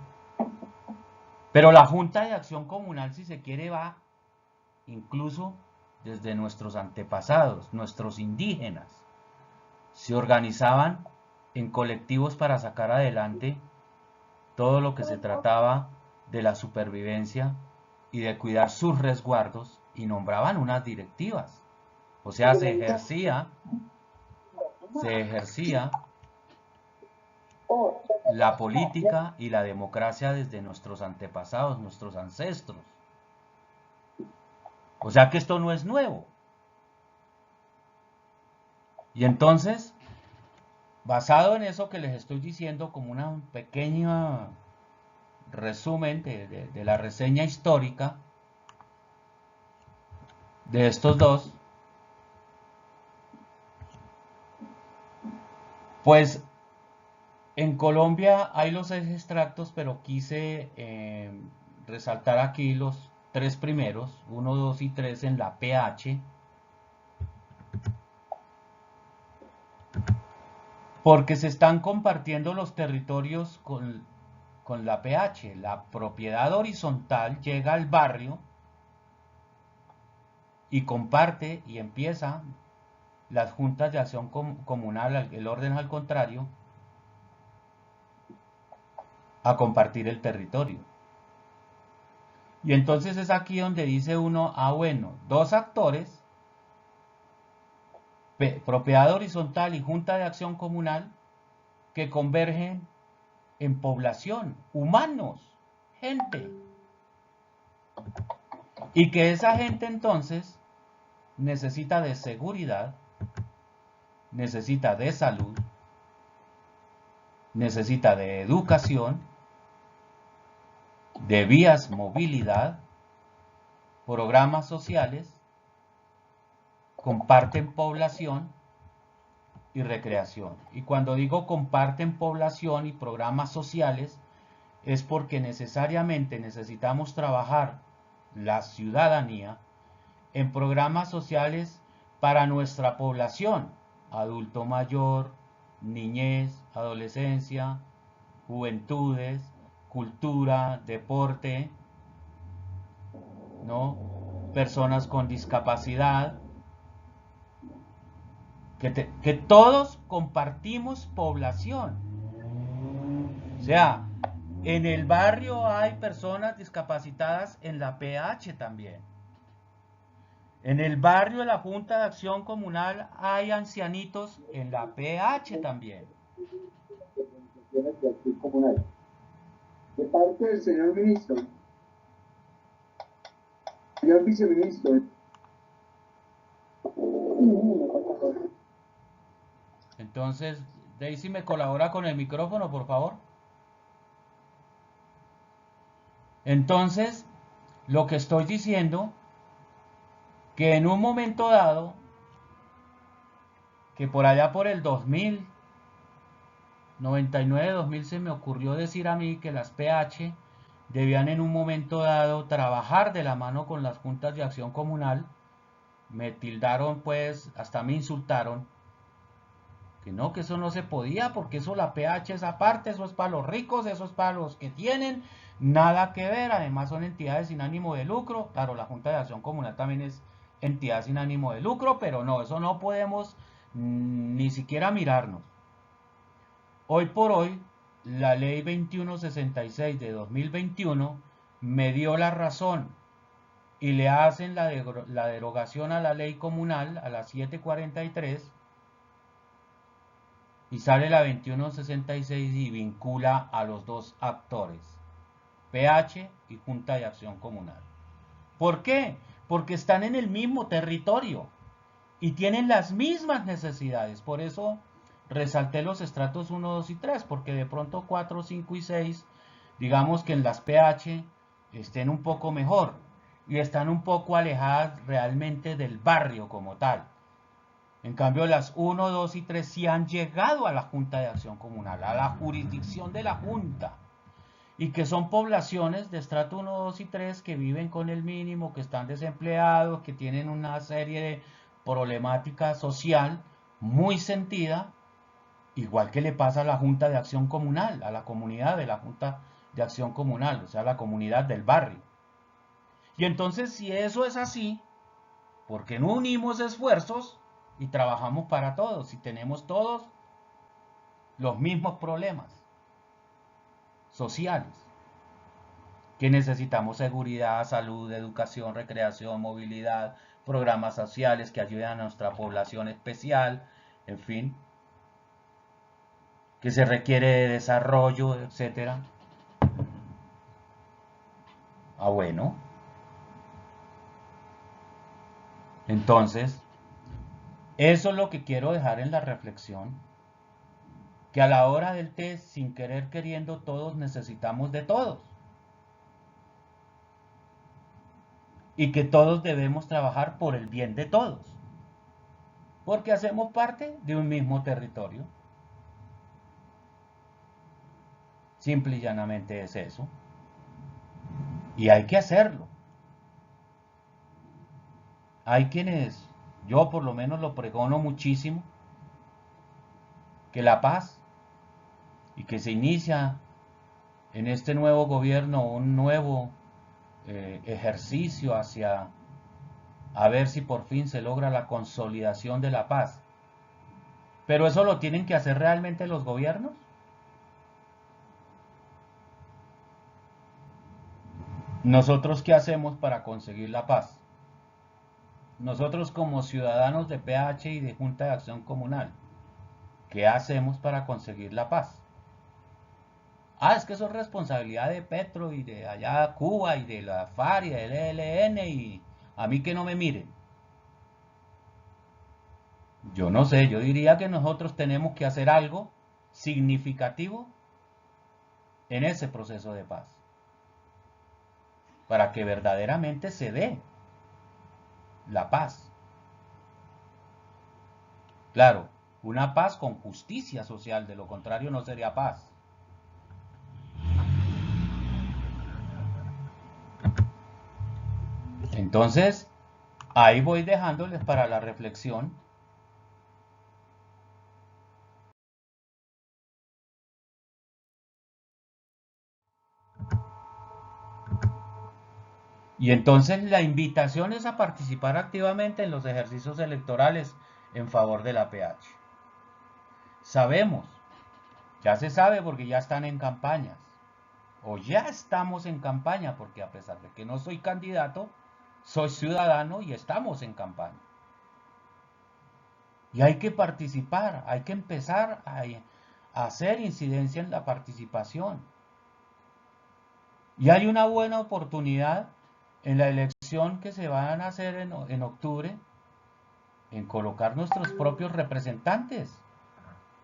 Pero la Junta de Acción Comunal, si se quiere, va incluso desde nuestros antepasados, nuestros indígenas, se organizaban en colectivos para sacar adelante todo lo que se trataba de la supervivencia y de cuidar sus resguardos, y nombraban unas directivas. O sea, se ejercía la política y la democracia desde nuestros antepasados, nuestros ancestros. O sea que esto no es nuevo. Y entonces, basado en eso que les estoy diciendo, como una pequeña resumen de la reseña histórica de estos dos, pues en Colombia hay los extractos, pero quise resaltar aquí los tres primeros, 1, 2 y 3 en la PH, porque se están compartiendo los territorios con la PH. La propiedad horizontal llega al barrio y comparte y empieza las juntas de acción comunal, el orden al contrario, a compartir el territorio. Y entonces es aquí donde dice uno, bueno, dos actores, propiedad horizontal y junta de acción comunal, que convergen en población, humanos, gente. Y que esa gente entonces necesita de seguridad, necesita de salud, necesita de educación, de vías movilidad, programas sociales, comparten población y recreación. Y cuando digo comparten población y programas sociales, es porque necesariamente necesitamos trabajar la ciudadanía en programas sociales para nuestra población, adulto mayor, niñez, adolescencia, juventudes, cultura, deporte, ¿no? Personas con discapacidad, que todos compartimos población. O sea, en el barrio hay personas discapacitadas en la PH también. En el barrio de la Junta de Acción Comunal hay ancianitos en la PH también. De parte del señor ministro, señor viceministro. Entonces, Daisy, ¿me colabora con el micrófono, por favor? Entonces, lo que estoy diciendo, que en un momento dado, que por allá por el 2000, 99-2000, se me ocurrió decir a mí que las PH debían en un momento dado trabajar de la mano con las juntas de acción comunal. Me tildaron, pues, hasta me insultaron, que no, que eso no se podía, porque eso la PH es aparte, eso es para los ricos, eso es para los que tienen, nada que ver, además son entidades sin ánimo de lucro. Claro, la Junta de Acción Comunal también es entidad sin ánimo de lucro, pero no, eso no podemos ni siquiera mirarnos. Hoy por hoy, la ley 2166 de 2021 me dio la razón, y le hacen la derogación a la ley comunal, a la 743, y sale la 2166 y vincula a los dos actores, PH y Junta de Acción Comunal. ¿Por qué? Porque están en el mismo territorio y tienen las mismas necesidades. Por eso resalté los estratos 1, 2 y 3, porque de pronto 4, 5 y 6, digamos que en las PH estén un poco mejor y están un poco alejadas realmente del barrio como tal. En cambio, las 1, 2 y 3 sí han llegado a la Junta de Acción Comunal, a la jurisdicción de la Junta. Y que son poblaciones de estrato 1, 2 y 3 que viven con el mínimo, que están desempleados, que tienen una serie de problemática social muy sentida, igual que le pasa a la Junta de Acción Comunal, a la comunidad de la Junta de Acción Comunal, o sea, la comunidad del barrio. Y entonces, si eso es así, ¿por qué no unimos esfuerzos y trabajamos para todos? Si tenemos todos los mismos problemas sociales, que necesitamos seguridad, salud, educación, recreación, movilidad, programas sociales que ayuden a nuestra población especial, en fin, que se requiere de desarrollo, etcétera. Ah, bueno. Entonces, eso es lo que quiero dejar en la reflexión, que a la hora del test, sin querer queriendo, todos necesitamos de todos. Y que todos debemos trabajar por el bien de todos, porque hacemos parte de un mismo territorio. Simple y llanamente es eso. Y hay que hacerlo. Hay quienes, yo por lo menos lo pregono muchísimo, que la paz y que se inicia en este nuevo gobierno un nuevo ejercicio hacia a ver si por fin se logra la consolidación de la paz. Pero eso lo tienen que hacer realmente los gobiernos. ¿Nosotros qué hacemos para conseguir la paz? Nosotros como ciudadanos de PH y de Junta de Acción Comunal, ¿qué hacemos para conseguir la paz? Ah, es que eso es responsabilidad de Petro y de allá Cuba y de la FARC y del ELN y a mí que no me miren. Yo no sé, yo diría que nosotros tenemos que hacer algo significativo en ese proceso de paz para que verdaderamente se dé la paz. Claro, una paz con justicia social, de lo contrario no sería paz. Entonces, ahí voy dejándoles para la reflexión. Y entonces la invitación es a participar activamente en los ejercicios electorales en favor de la PH. Sabemos, ya se sabe porque ya están en campañas, o ya estamos en campaña, porque a pesar de que no soy candidato, soy ciudadano y estamos en campaña. Y hay que participar, hay que empezar a hacer incidencia en la participación. Y hay una buena oportunidad en la elección que se van a hacer en octubre, en colocar nuestros propios representantes.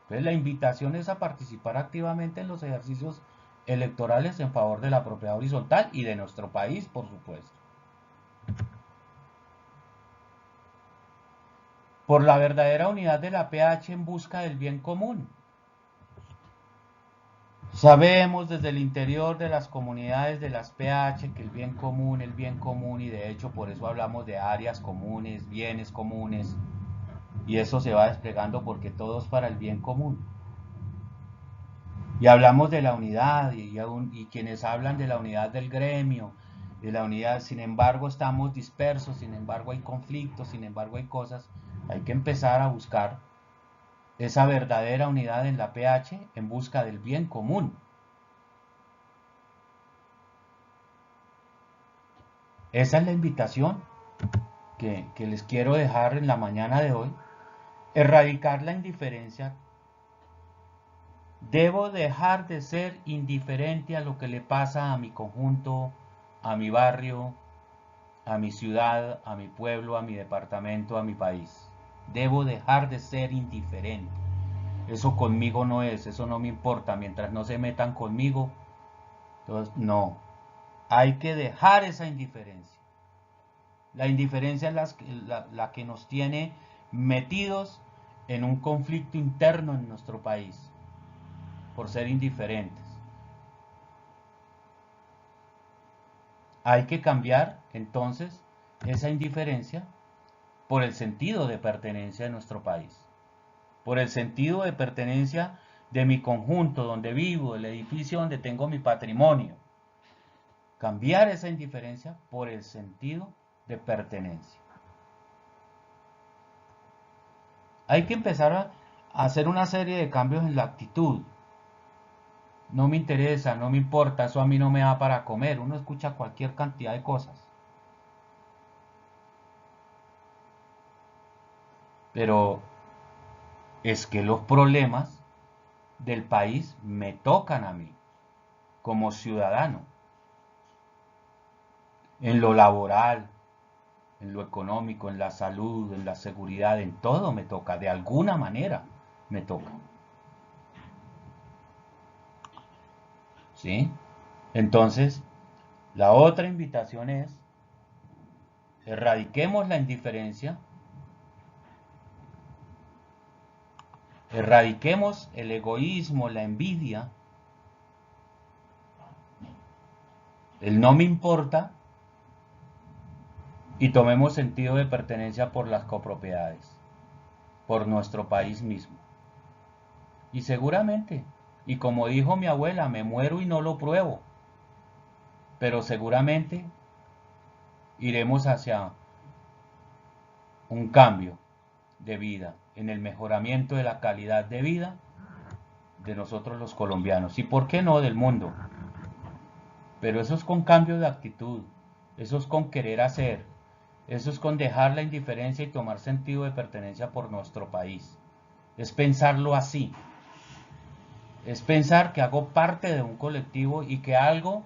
Entonces la invitación es a participar activamente en los ejercicios electorales en favor de la propiedad horizontal y de nuestro país, por supuesto. Por la verdadera unidad de la PH en busca del bien común. Sabemos desde el interior de las comunidades de las PH que el bien común, y de hecho por eso hablamos de áreas comunes, bienes comunes, y eso se va desplegando porque todo es para el bien común. Y hablamos de la unidad y quienes hablan de la unidad del gremio, de la unidad, sin embargo estamos dispersos, sin embargo hay conflictos, sin embargo hay cosas, hay que empezar a buscar esa verdadera unidad en la PH en busca del bien común. Esa es la invitación que les quiero dejar en la mañana de hoy. Erradicar la indiferencia. Debo dejar de ser indiferente a lo que le pasa a mi conjunto, a mi barrio, a mi ciudad, a mi pueblo, a mi departamento, a mi país. Debo dejar de ser indiferente. Eso conmigo no es, eso no me importa. Mientras no se metan conmigo, entonces no. Hay que dejar esa indiferencia. La indiferencia es la que nos tiene metidos en un conflicto interno en nuestro país, por ser indiferentes. Hay que cambiar entonces esa indiferencia por el sentido de pertenencia de nuestro país, por el sentido de pertenencia de mi conjunto donde vivo, el edificio donde tengo mi patrimonio. Cambiar esa indiferencia por el sentido de pertenencia. Hay que empezar a hacer una serie de cambios en la actitud. No me interesa, no me importa, eso a mí no me da para comer. Uno escucha cualquier cantidad de cosas. Pero es que los problemas del país me tocan a mí, como ciudadano. En lo laboral, en lo económico, en la salud, en la seguridad, en todo me toca. De alguna manera me toca. ¿Sí? Entonces, la otra invitación es, erradiquemos la indiferencia, erradiquemos el egoísmo, la envidia, el no me importa, y tomemos sentido de pertenencia por las copropiedades, por nuestro país mismo. Y seguramente, y como dijo mi abuela, me muero y no lo pruebo, pero seguramente iremos hacia un cambio de vida, en el mejoramiento de la calidad de vida de nosotros los colombianos, y por qué no del mundo. Pero eso es con cambio de actitud, eso es con querer hacer, eso es con dejar la indiferencia y tomar sentido de pertenencia por nuestro país. Es pensarlo así, es pensar que hago parte de un colectivo y que algo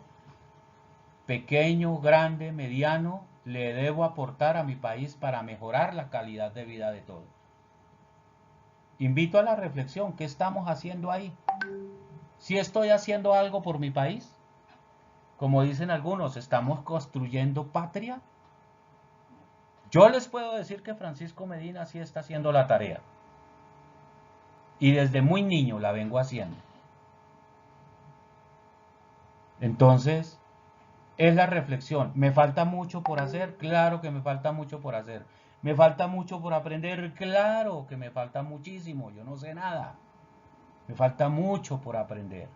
pequeño, grande, mediano, le debo aportar a mi país para mejorar la calidad de vida de todos. Invito a la reflexión, ¿qué estamos haciendo ahí? ¿Sí estoy haciendo algo por mi país? Como dicen algunos, ¿estamos construyendo patria? Yo les puedo decir que Francisco Medina sí está haciendo la tarea. Y desde muy niño la vengo haciendo. Entonces, es la reflexión. ¿Me falta mucho por hacer? Claro que me falta mucho por hacer. ¿Me falta mucho por aprender? Claro que me falta muchísimo. Yo no sé nada. Me falta mucho por aprender.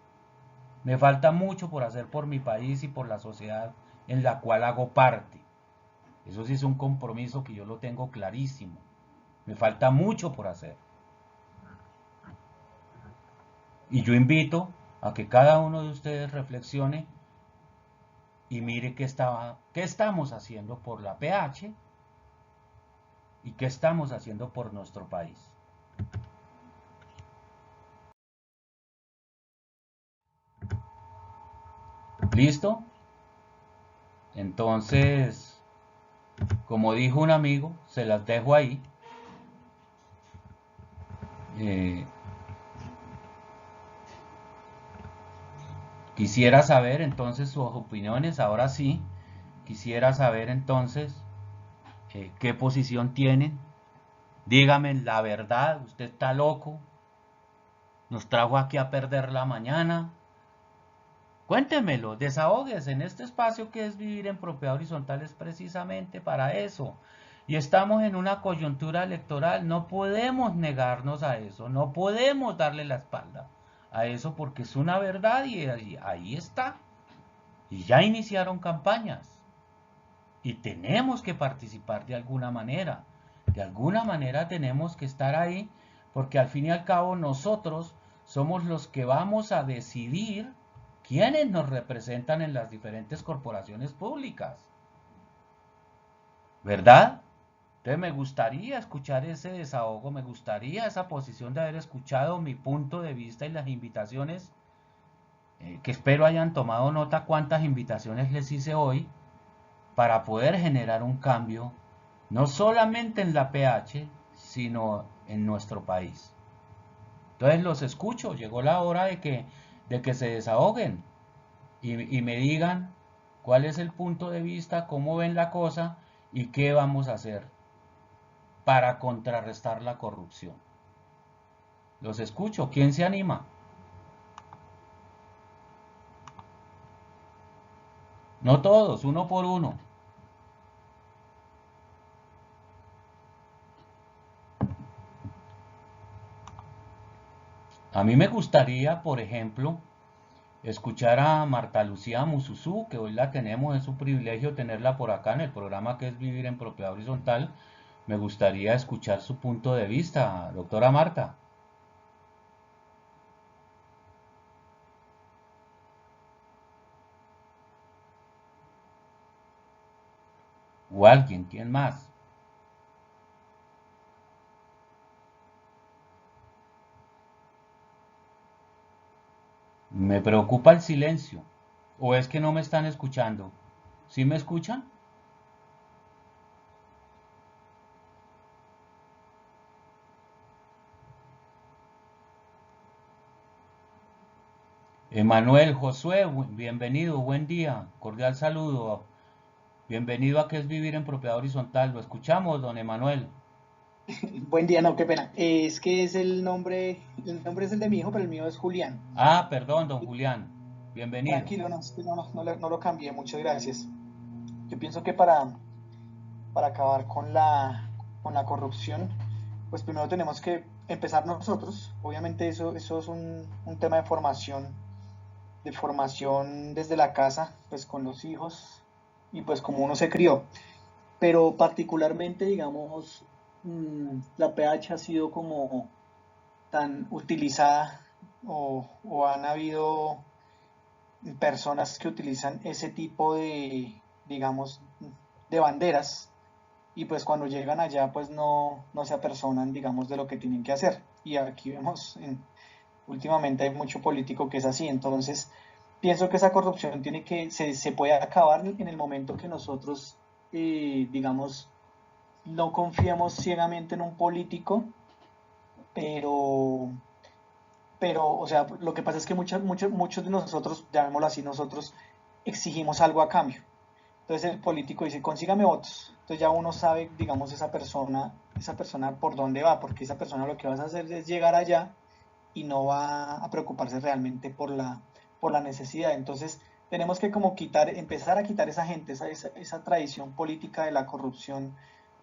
Me falta mucho por hacer por mi país y por la sociedad en la cual hago parte. Eso sí es un compromiso que yo lo tengo clarísimo. Me falta mucho por hacer. Y yo invito a que cada uno de ustedes reflexione y mire qué estamos haciendo por la PH y qué estamos haciendo por nuestro país. ¿Listo? Entonces, como dijo un amigo, se las dejo ahí. Quisiera saber entonces sus opiniones, ahora sí. Quisiera saber entonces qué posición tienen. Dígame la verdad, usted está loco. Nos trajo aquí a perder la mañana. Cuéntemelo, desahóguese en este espacio que es Vivir en Propiedad Horizontal, es precisamente para eso. Y estamos en una coyuntura electoral, no podemos negarnos a eso, no podemos darle la espalda a eso porque es una verdad y ahí está. Y ya iniciaron campañas y tenemos que participar de alguna manera. De alguna manera tenemos que estar ahí porque al fin y al cabo nosotros somos los que vamos a decidir quiénes nos representan en las diferentes corporaciones públicas. ¿Verdad? Entonces me gustaría escuchar ese desahogo, me gustaría esa posición de haber escuchado mi punto de vista y las invitaciones, que espero hayan tomado nota cuántas invitaciones les hice hoy, para poder generar un cambio, no solamente en la PH, sino en nuestro país. Entonces los escucho, llegó la hora de que se desahoguen y me digan cuál es el punto de vista, cómo ven la cosa y qué vamos a hacer para contrarrestar la corrupción? Los escucho. ¿Quién se anima? No todos, uno por uno. A mí me gustaría, por ejemplo, escuchar a Marta Lucía Mususú, que hoy la tenemos, es un privilegio tenerla por acá en el programa que es Vivir en Propiedad Horizontal. Me gustaría escuchar su punto de vista, doctora Marta. O alguien, ¿quién más? Me preocupa el silencio. ¿O es que no me están escuchando? ¿Sí me escuchan? Emanuel Josué, bienvenido, buen día, cordial saludo. Bienvenido a ¿Qué es vivir en propiedad horizontal? Lo escuchamos, don Emanuel. Buen día, no, qué pena. Es que es el nombre es el de mi hijo, pero el mío es Julián. Ah, perdón, don Julián. Bienvenido. Tranquilo, no, es que no lo cambié, muchas gracias. Yo pienso que para acabar con la corrupción, pues primero tenemos que empezar nosotros. Obviamente eso es un tema de formación desde la casa, pues con los hijos y pues como uno se crió. Pero particularmente, digamos, la PH ha sido como tan utilizada o han habido personas que utilizan ese tipo de, digamos, de banderas y pues cuando llegan allá pues no se apersonan, digamos, de lo que tienen que hacer. Y aquí vemos, últimamente hay mucho político que es así, entonces pienso que esa corrupción se puede acabar en el momento que nosotros, digamos, no confiemos ciegamente en un político, pero, o sea, lo que pasa es que muchos de nosotros, llamémoslo así, nosotros exigimos algo a cambio. Entonces el político dice, consígame votos. Entonces ya uno sabe, digamos, esa persona por dónde va, porque esa persona lo que vas a hacer es llegar allá y no va a preocuparse realmente por la necesidad. Entonces tenemos que como empezar a quitar esa gente, esa tradición política de la corrupción,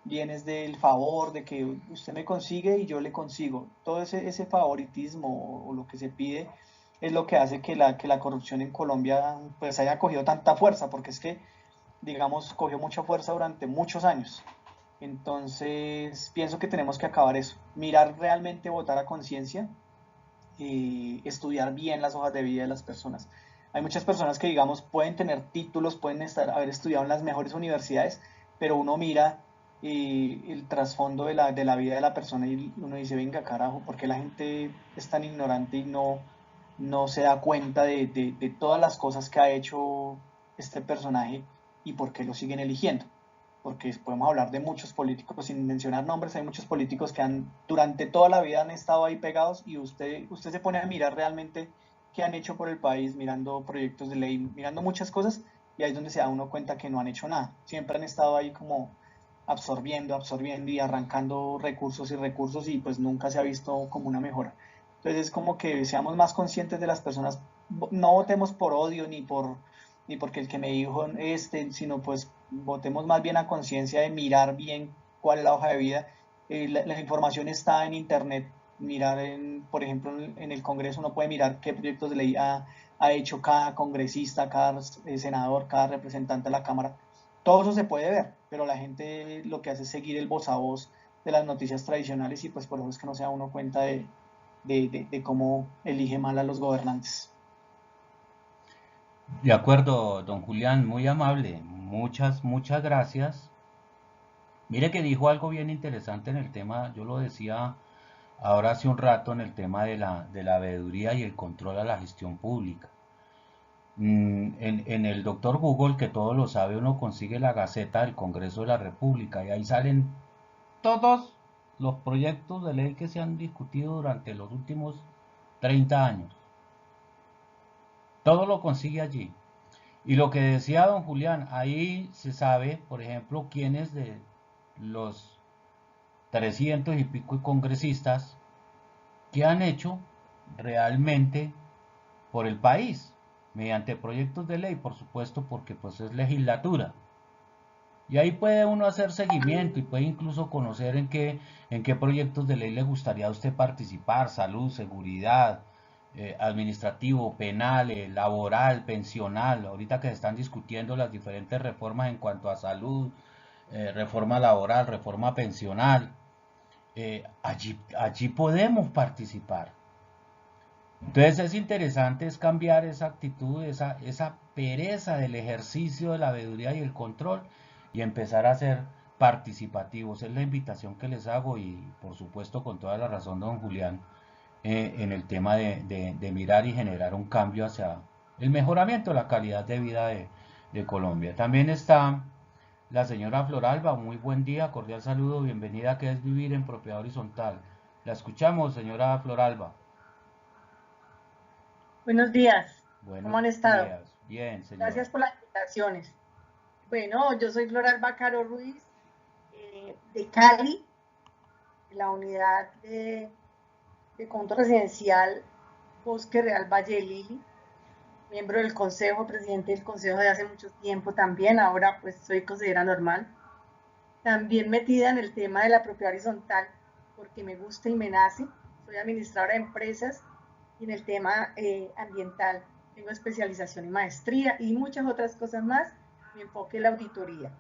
bienes del favor, de que usted me consigue y yo le consigo. Todo ese favoritismo o lo que se pide es lo que hace que la corrupción en Colombia pues haya cogido tanta fuerza, porque es que, digamos, cogió mucha fuerza durante muchos años. Entonces, pienso que tenemos que acabar eso, mirar realmente, votar a conciencia, estudiar bien las hojas de vida de las personas. Hay muchas personas que, digamos, pueden tener títulos, pueden haber estudiado en las mejores universidades, pero uno mira el trasfondo de la vida de la persona y uno dice, venga, carajo, ¿por qué la gente es tan ignorante y no se da cuenta de todas las cosas que ha hecho este personaje y por qué lo siguen eligiendo? Porque podemos hablar de muchos políticos, sin mencionar nombres, hay muchos políticos que durante toda la vida han estado ahí pegados y usted se pone a mirar realmente qué han hecho por el país, mirando proyectos de ley, mirando muchas cosas, y ahí es donde se da uno cuenta que no han hecho nada. Siempre han estado ahí como absorbiendo y arrancando recursos y recursos y pues nunca se ha visto como una mejora. Entonces es como que seamos más conscientes de las personas, no votemos por odio ni porque el que me dijo sino pues votemos más bien a conciencia de mirar bien cuál es la hoja de vida. La información está en internet, mirar, por ejemplo, en el Congreso uno puede mirar qué proyectos de ley ha hecho cada congresista, cada senador, cada representante de la Cámara. Todo eso se puede ver, pero la gente lo que hace es seguir el voz a voz de las noticias tradicionales y pues por eso es que no se da uno cuenta de cómo elige mal a los gobernantes. De acuerdo, don Julián, muy amable. Muchas gracias. Mire que dijo algo bien interesante en el tema, yo lo decía ahora hace un rato en el tema de la veeduría y el control a la gestión pública. En el doctor Google, que todo lo sabe, uno consigue la Gaceta del Congreso de la República y ahí salen todos los proyectos de ley que se han discutido durante los últimos 30 años. Todo lo consigue allí. Y lo que decía don Julián, ahí se sabe, por ejemplo, quiénes de los 300 y pico de congresistas que han hecho realmente por el país, mediante proyectos de ley, por supuesto, porque pues es legislatura. Y ahí puede uno hacer seguimiento y puede incluso conocer en qué proyectos de ley le gustaría a usted participar: salud, seguridad, administrativo, penal, laboral, pensional. Ahorita que se están discutiendo las diferentes reformas en cuanto a salud, reforma laboral, reforma pensional, allí podemos participar. Entonces es interesante es cambiar esa actitud, esa pereza del ejercicio de la veeduría y el control, y empezar a ser participativos. Es la invitación que les hago, y por supuesto con toda la razón, don Julián, en el tema de mirar y generar un cambio hacia el mejoramiento de la calidad de vida de Colombia. También está la señora Floralba. Muy buen día, cordial saludo, bienvenida a ¿Qué es vivir en propiedad horizontal? La escuchamos, señora Floralba. Buenos días, ¿cómo Buenos han estado? días. Bien, señora. Gracias por las invitaciones. Bueno, yo soy Floralba Caro Ruiz, de Cali, de la unidad de conjunto residencial Bosque Real Valle de Lili, miembro del consejo, presidente del consejo de hace mucho tiempo también. Ahora pues soy consejera normal. También metida en el tema de la propiedad horizontal, porque me gusta y me nace. Soy administradora de empresas, y en el tema ambiental tengo especialización y maestría y muchas otras cosas más. Mi enfoque es la auditoría.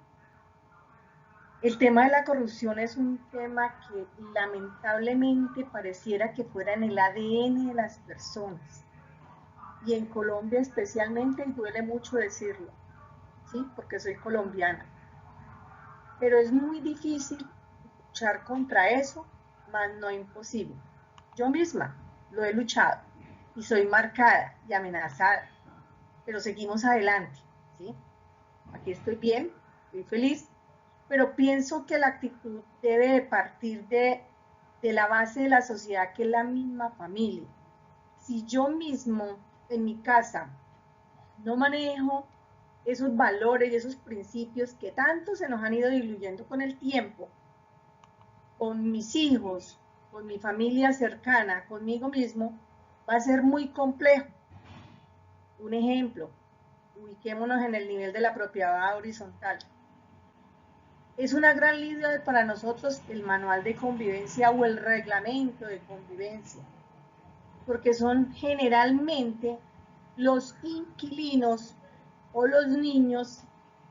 El tema de la corrupción es un tema que lamentablemente pareciera que fuera en el ADN de las personas, y en Colombia especialmente, y duele mucho decirlo, ¿sí? Porque soy colombiana. Pero es muy difícil luchar contra eso, mas no imposible. Yo misma lo he luchado y soy marcada y amenazada, pero seguimos adelante, ¿sí? Aquí estoy bien, estoy feliz, pero pienso que la actitud debe de partir de la base de la sociedad, que es la misma familia. Si yo mismo en mi casa no manejo esos valores y esos principios que tanto se nos han ido diluyendo con el tiempo, con mis hijos, con mi familia cercana, conmigo mismo, va a ser muy complejo. Un ejemplo, ubiquémonos en el nivel de la propiedad horizontal. Es una gran lidia para nosotros el manual de convivencia o el reglamento de convivencia, porque son generalmente los inquilinos o los niños,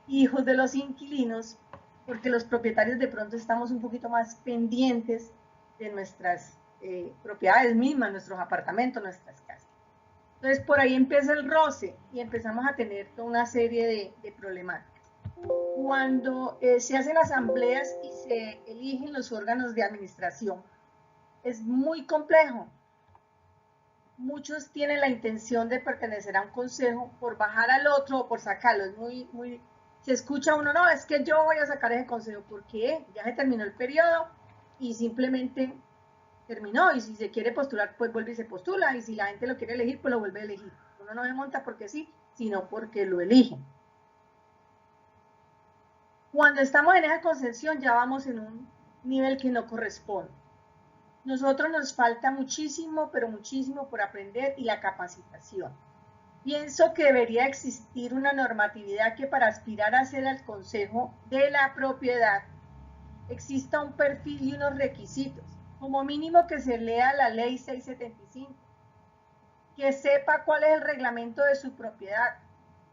hijos de los inquilinos, porque los propietarios de pronto estamos un poquito más pendientes de nuestras propiedades mismas, nuestros apartamentos, nuestras casas. Entonces por ahí empieza el roce y empezamos a tener toda una serie de problemáticas. Cuando se hacen asambleas y se eligen los órganos de administración, es muy complejo. Muchos tienen la intención de pertenecer a un consejo por bajar al otro o por sacarlo. Es muy, se escucha uno, no, es que yo voy a sacar ese consejo. ¿Por qué? Ya se terminó el periodo y simplemente terminó. Y si se quiere postular, pues vuelve y se postula. Y si la gente lo quiere elegir, pues lo vuelve a elegir. Uno no se monta porque sí, sino porque lo eligen. Cuando estamos en esa concepción, ya vamos en un nivel que no corresponde. Nosotros nos falta muchísimo, pero muchísimo por aprender, y la capacitación. Pienso que debería existir una normatividad que para aspirar a ser al consejo de la propiedad exista un perfil y unos requisitos, como mínimo que se lea la ley 675, que sepa cuál es el reglamento de su propiedad,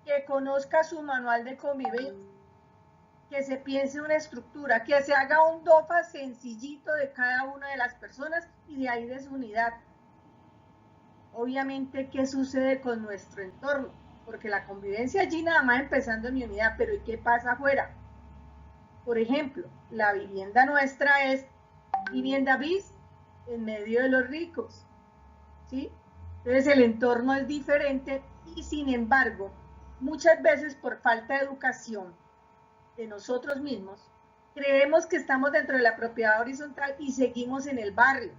que conozca su manual de convivencia, que se piense una estructura, que se haga un DOFA sencillito de cada una de las personas y de ahí de su unidad. Obviamente, ¿qué sucede con nuestro entorno? Porque la convivencia allí nada más empezando en mi unidad, pero ¿y qué pasa afuera? Por ejemplo, la vivienda nuestra es vivienda bis en medio de los ricos, ¿sí? Entonces el entorno es diferente y sin embargo, muchas veces por falta de educación de nosotros mismos, creemos que estamos dentro de la propiedad horizontal y seguimos en el barrio.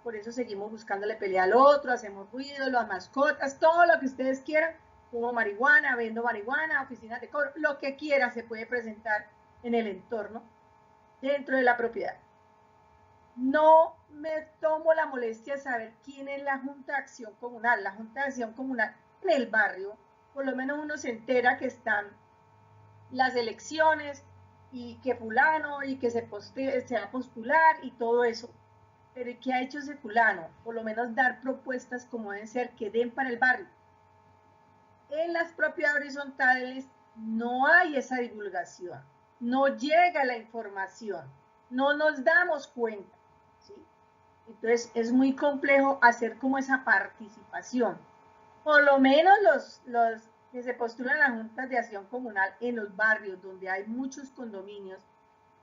Por eso seguimos buscándole pelea al otro, hacemos ruido, las mascotas, todo lo que ustedes quieran, fumo marihuana, vendo marihuana, oficinas de cobro, lo que quiera se puede presentar en el entorno dentro de la propiedad. no me tomo la molestia de saber quién es la Junta de Acción Comunal. La Junta de Acción Comunal en el barrio, por lo menos uno se entera que están las elecciones y que fulano y que se va a postular y todo eso. Pero ¿qué ha hecho ese fulano? Por lo menos dar propuestas como deben ser, que den para el barrio. En las propiedades horizontales no hay esa divulgación, no llega la información, no nos damos cuenta, ¿sí? Entonces es muy complejo hacer como esa participación. Por lo menos los que se postulan a las juntas de acción comunal en los barrios donde hay muchos condominios,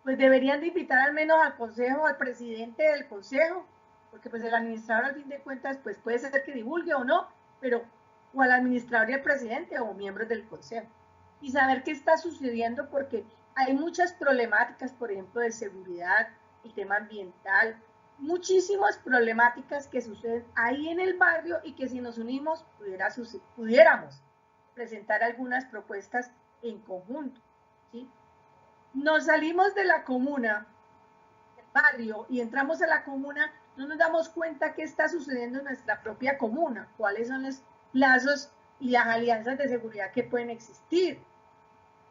pues deberían de invitar al menos al consejo, al presidente del consejo, porque pues el administrador al fin de cuentas pues puede ser que divulgue o no, pero o al administrador y al presidente o miembros del consejo, y saber qué está sucediendo, porque hay muchas problemáticas, por ejemplo, de seguridad, el tema ambiental, muchísimas problemáticas que suceden ahí en el barrio y que si nos unimos pudiéramos presentar algunas propuestas en conjunto, ¿sí? Nos salimos de la comuna, del barrio, y entramos a la comuna, no nos damos cuenta qué está sucediendo en nuestra propia comuna, cuáles son los plazos y las alianzas de seguridad que pueden existir.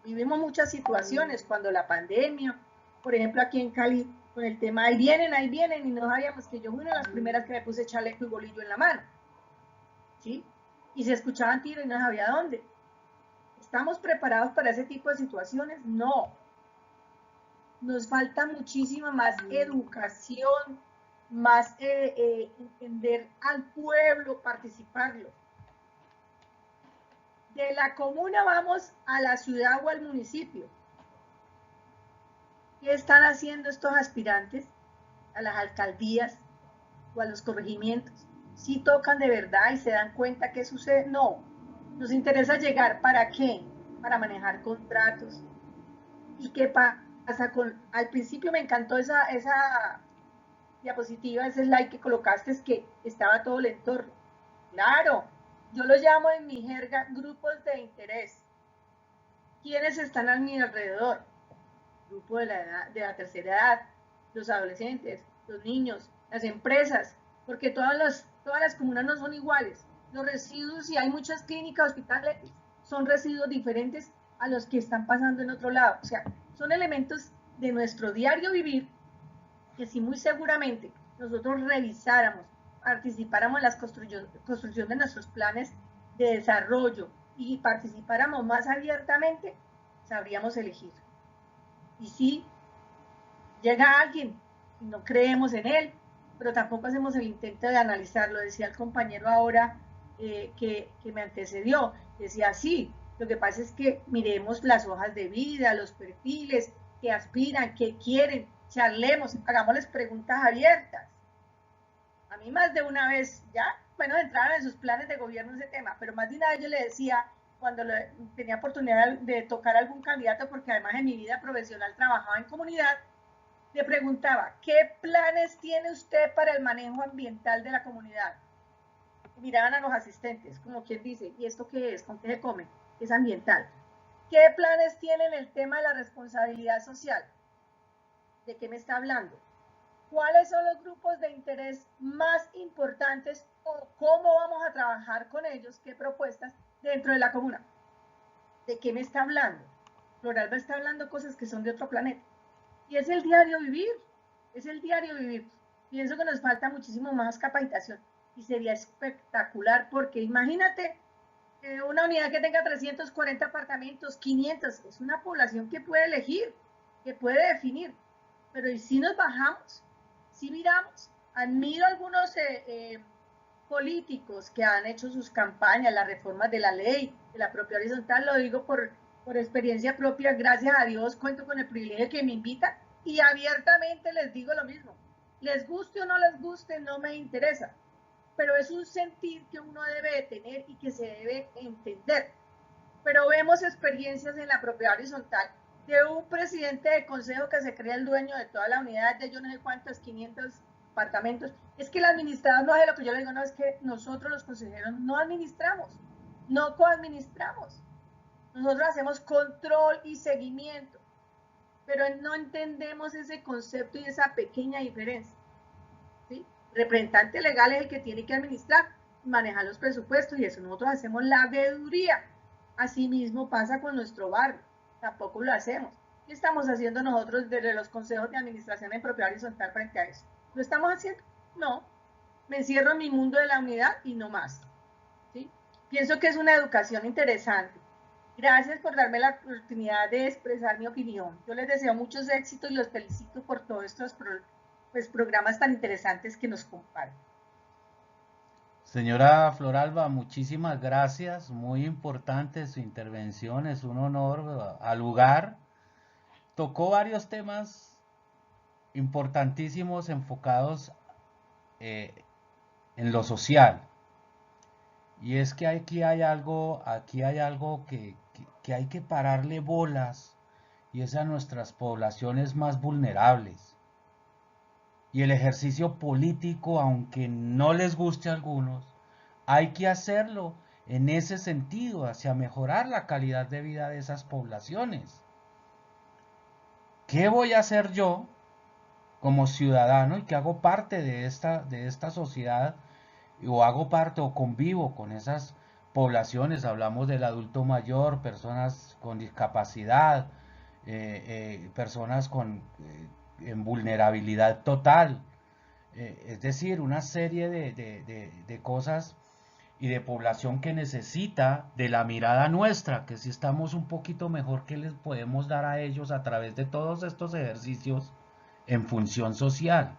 Vivimos muchas situaciones cuando la pandemia, por ejemplo aquí en Cali, con el tema ahí vienen, y no sabíamos que yo fui una de las primeras que me puse chaleco y bolillo en la mano, ¿sí? Y se escuchaban tiros y no sabía dónde. ¿Estamos preparados para ese tipo de situaciones? No. Nos falta muchísima más educación, más entender al pueblo, participarlo. De la comuna vamos a la ciudad o al municipio. ¿Qué están haciendo estos aspirantes a las alcaldías o a los corregimientos? ¿Sí tocan de verdad y se dan cuenta qué sucede? No. Nos interesa llegar, ¿para qué? Para manejar contratos. ¿Y qué pasa con...? Al principio me encantó esa diapositiva, ese slide que colocaste, es que estaba todo el entorno. Claro, yo lo llamo en mi jerga grupos de interés. ¿Quiénes están a mi alrededor? Grupo de la tercera edad, los adolescentes, los niños, las empresas, porque todas las comunas no son iguales. Los residuos, si hay muchas clínicas, hospitales, son residuos diferentes a los que están pasando en otro lado. O sea, son elementos de nuestro diario vivir que si muy seguramente nosotros revisáramos, participáramos en la construcción de nuestros planes de desarrollo y participáramos más abiertamente, sabríamos elegir. Y si llega alguien y no creemos en él, pero tampoco hacemos el intento de analizarlo, decía el compañero ahora que me antecedió, decía sí, lo que pasa es que miremos las hojas de vida, los perfiles, que aspiran, que quieren, charlemos, hagámosles preguntas abiertas. A mí más de una vez, ya, bueno, entraron en sus planes de gobierno ese tema, pero más de una vez yo le decía, cuando tenía oportunidad de tocar a algún candidato, porque además en mi vida profesional trabajaba en comunidad, le preguntaba, ¿qué planes tiene usted para el manejo ambiental de la comunidad? Y miraban a los asistentes, como quien dice, ¿y esto qué es? ¿Con qué se come? Es ambiental. ¿Qué planes tiene en el tema de la responsabilidad social? ¿De qué me está hablando? ¿Cuáles son los grupos de interés más importantes o cómo vamos a trabajar con ellos? ¿Qué propuestas dentro de la comuna? ¿De qué me está hablando? Floralba está hablando cosas que son de otro planeta. Y es el diario vivir, es el diario vivir. Pienso que nos falta muchísimo más capacitación y sería espectacular porque imagínate una unidad que tenga 340 apartamentos, 500, es una población que puede elegir, que puede definir, pero ¿y si nos bajamos? Si miramos, admiro a algunos políticos que han hecho sus campañas, las reformas de la ley, de la propia horizontal, lo digo por experiencia propia, gracias a Dios cuento con el privilegio que me invitan y abiertamente les digo lo mismo, les guste o no les guste, no me interesa, pero es un sentir que uno debe de tener y que se debe entender. Pero vemos experiencias en la propiedad horizontal de un presidente de consejo que se cree el dueño de toda la unidad de yo no sé cuántos, 500 apartamentos. Es que el administrador no es lo que yo le digo, no, es que nosotros los consejeros no administramos, no coadministramos. Nosotros hacemos control y seguimiento, pero no entendemos ese concepto y esa pequeña diferencia. ¿sí? El representante legal es el que tiene que administrar, manejar los presupuestos y eso. Nosotros hacemos la veeduría. Asimismo pasa con nuestro barrio, tampoco lo hacemos. ¿Qué estamos haciendo nosotros desde los consejos de administración en propiedad horizontal frente a eso? ¿Lo estamos haciendo? No. Me encierro en mi mundo de la unidad y no más. ¿Sí? Pienso que es una educación interesante. Gracias por darme la oportunidad de expresar mi opinión. Yo les deseo muchos éxitos y los felicito por todos estos programas tan interesantes que nos comparten. Señora Floralba, muchísimas gracias. Muy importante su intervención, es un honor al lugar. Tocó varios temas importantísimos enfocados en lo social. Y es que aquí hay algo que hay que pararle bolas, y es a nuestras poblaciones más vulnerables. Y el ejercicio político, aunque no les guste a algunos, hay que hacerlo en ese sentido, hacia mejorar la calidad de vida de esas poblaciones. ¿Qué voy a hacer yo como ciudadano y que hago parte de esta sociedad, o hago parte o convivo con esas poblaciones? Hablamos del adulto mayor, personas con discapacidad, personas en vulnerabilidad total, es decir, una serie de cosas y de población que necesita de la mirada nuestra, que si estamos un poquito mejor, que les podemos dar a ellos a través de todos estos ejercicios en función social.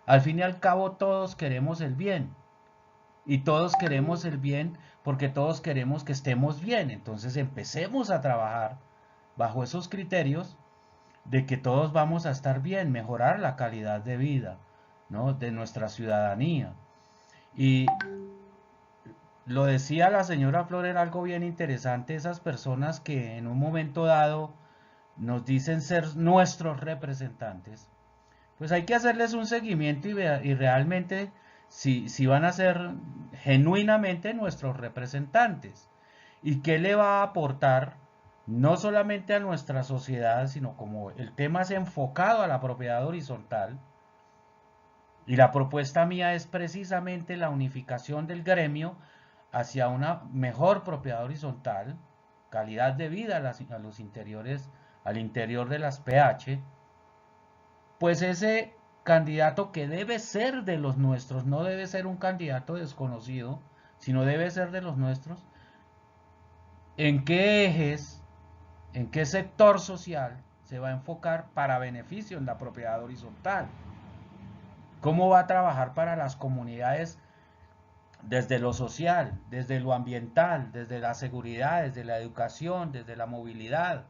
Al fin y al cabo todos queremos el bien, y todos queremos el bien porque todos queremos que estemos bien. Entonces empecemos a trabajar bajo esos criterios de que todos vamos a estar bien, mejorar la calidad de vida, ¿no?, de nuestra ciudadanía. Y lo decía la señora Flor, era algo bien interesante, esas personas que en un momento dado nos dicen ser nuestros representantes, pues hay que hacerles un seguimiento y realmente si van a ser genuinamente nuestros representantes. ¿Y qué le va a aportar no solamente a nuestra sociedad, sino como el tema es enfocado a la propiedad horizontal? Y la propuesta mía es precisamente la unificación del gremio hacia una mejor propiedad horizontal, calidad de vida a los interiores, al interior de las PH. Pues ese candidato, que debe ser de los nuestros, no debe ser un candidato desconocido, sino debe ser de los nuestros, ¿en qué ejes, en qué sector social se va a enfocar para beneficio en la propiedad horizontal? ¿Cómo va a trabajar para las comunidades desde lo social, desde lo ambiental, desde la seguridad, desde la educación, desde la movilidad?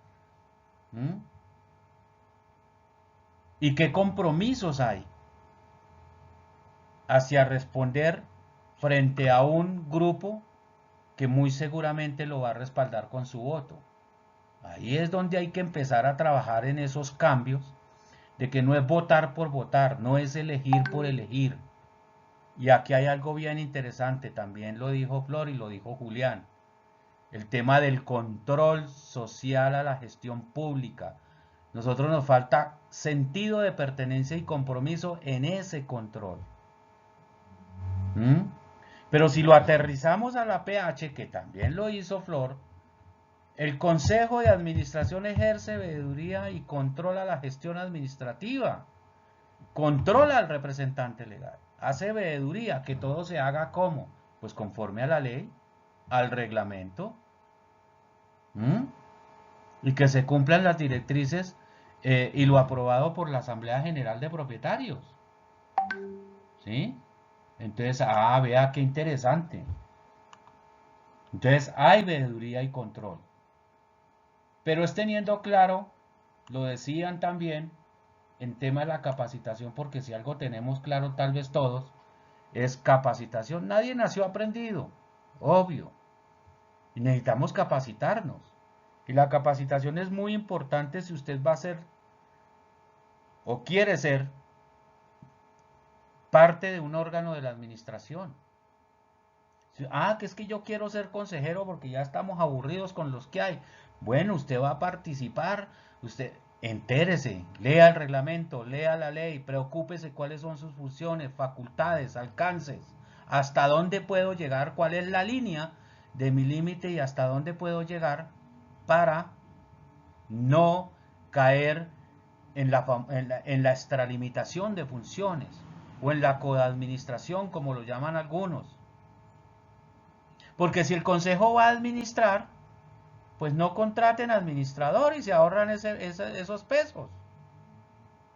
¿Y qué compromisos hay hacia responder frente a un grupo que muy seguramente lo va a respaldar con su voto? Ahí es donde hay que empezar a trabajar en esos cambios, de que no es votar por votar, no es elegir por elegir. Y aquí hay algo bien interesante, también lo dijo Flor y lo dijo Julián, el tema del control social a la gestión pública. Nosotros nos falta sentido de pertenencia y compromiso en ese control. Pero si lo aterrizamos a la PH, que también lo hizo Flor, el Consejo de Administración ejerce veeduría y controla la gestión administrativa, controla al representante legal, hace veeduría, que todo se haga como, pues conforme a la ley, al reglamento, y que se cumplan las directrices y lo aprobado por la Asamblea General de Propietarios. ¿Sí? Entonces, vea qué interesante. Entonces hay veeduría y control. Pero es teniendo claro, lo decían también, en tema de la capacitación, porque si algo tenemos claro tal vez todos, es capacitación. Nadie nació aprendido, obvio. Y necesitamos capacitarnos. Y la capacitación es muy importante si usted va a ser o quiere ser parte de un órgano de la administración. Que es que yo quiero ser consejero porque ya estamos aburridos con los que hay. Bueno, usted va a participar, usted entérese, lea el reglamento, lea la ley, preocúpese cuáles son sus funciones, facultades, alcances, hasta dónde puedo llegar, cuál es la línea de mi límite y hasta dónde puedo llegar para no caer en la extralimitación de funciones o en la coadministración, como lo llaman algunos. Porque si el consejo va a administrar, pues no contraten administrador y se ahorran esos pesos.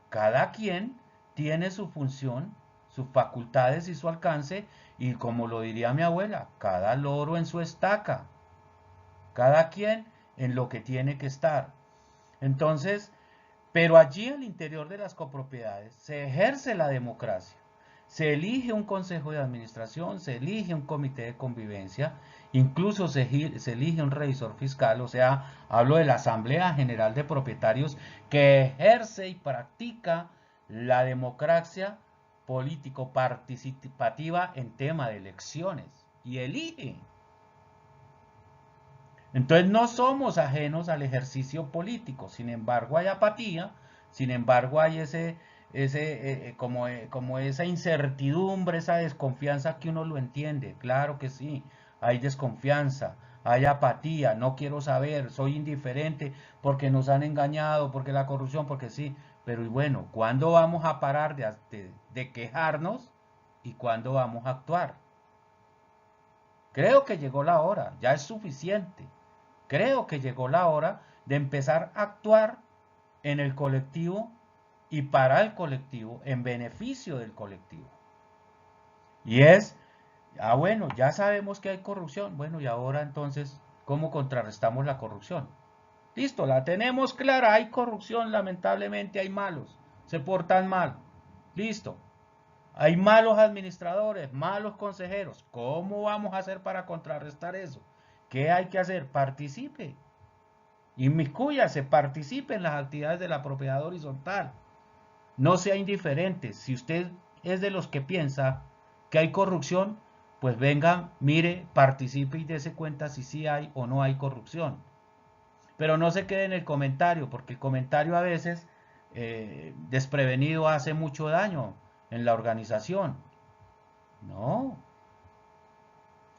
Cada quien tiene su función, sus facultades y su alcance, y como lo diría mi abuela, cada loro en su estaca. Cada quien en lo que tiene que estar. Entonces, pero allí al interior de las copropiedades se ejerce la democracia. Se elige un consejo de administración, se elige un comité de convivencia, incluso se elige un revisor fiscal, o sea, hablo de la Asamblea General de Propietarios que ejerce y practica la democracia político-participativa en tema de elecciones y elige. Entonces no somos ajenos al ejercicio político, sin embargo hay apatía, sin embargo hay como esa incertidumbre, esa desconfianza que uno lo entiende, claro que sí, hay desconfianza, hay apatía, no quiero saber, soy indiferente porque nos han engañado, porque la corrupción, porque sí, pero y bueno, ¿cuándo vamos a parar de quejarnos y cuándo vamos a actuar? Creo que llegó la hora, ya es suficiente. Creo que llegó la hora de empezar a actuar en el colectivo y para el colectivo, en beneficio del colectivo. Y es, bueno, ya sabemos que hay corrupción. Bueno, y ahora entonces, ¿cómo contrarrestamos la corrupción? Listo, la tenemos clara, hay corrupción, lamentablemente hay malos, se portan mal. Listo. Hay malos administradores, malos consejeros. ¿Cómo vamos a hacer para contrarrestar eso? ¿Qué hay que hacer? Participe. Inmiscúyase, participe en las actividades de la propiedad horizontal. No sea indiferente. Si usted es de los que piensa que hay corrupción, pues venga, mire, participe y dése cuenta si sí hay o no hay corrupción. Pero no se quede en el comentario, porque el comentario a veces desprevenido hace mucho daño en la organización. No.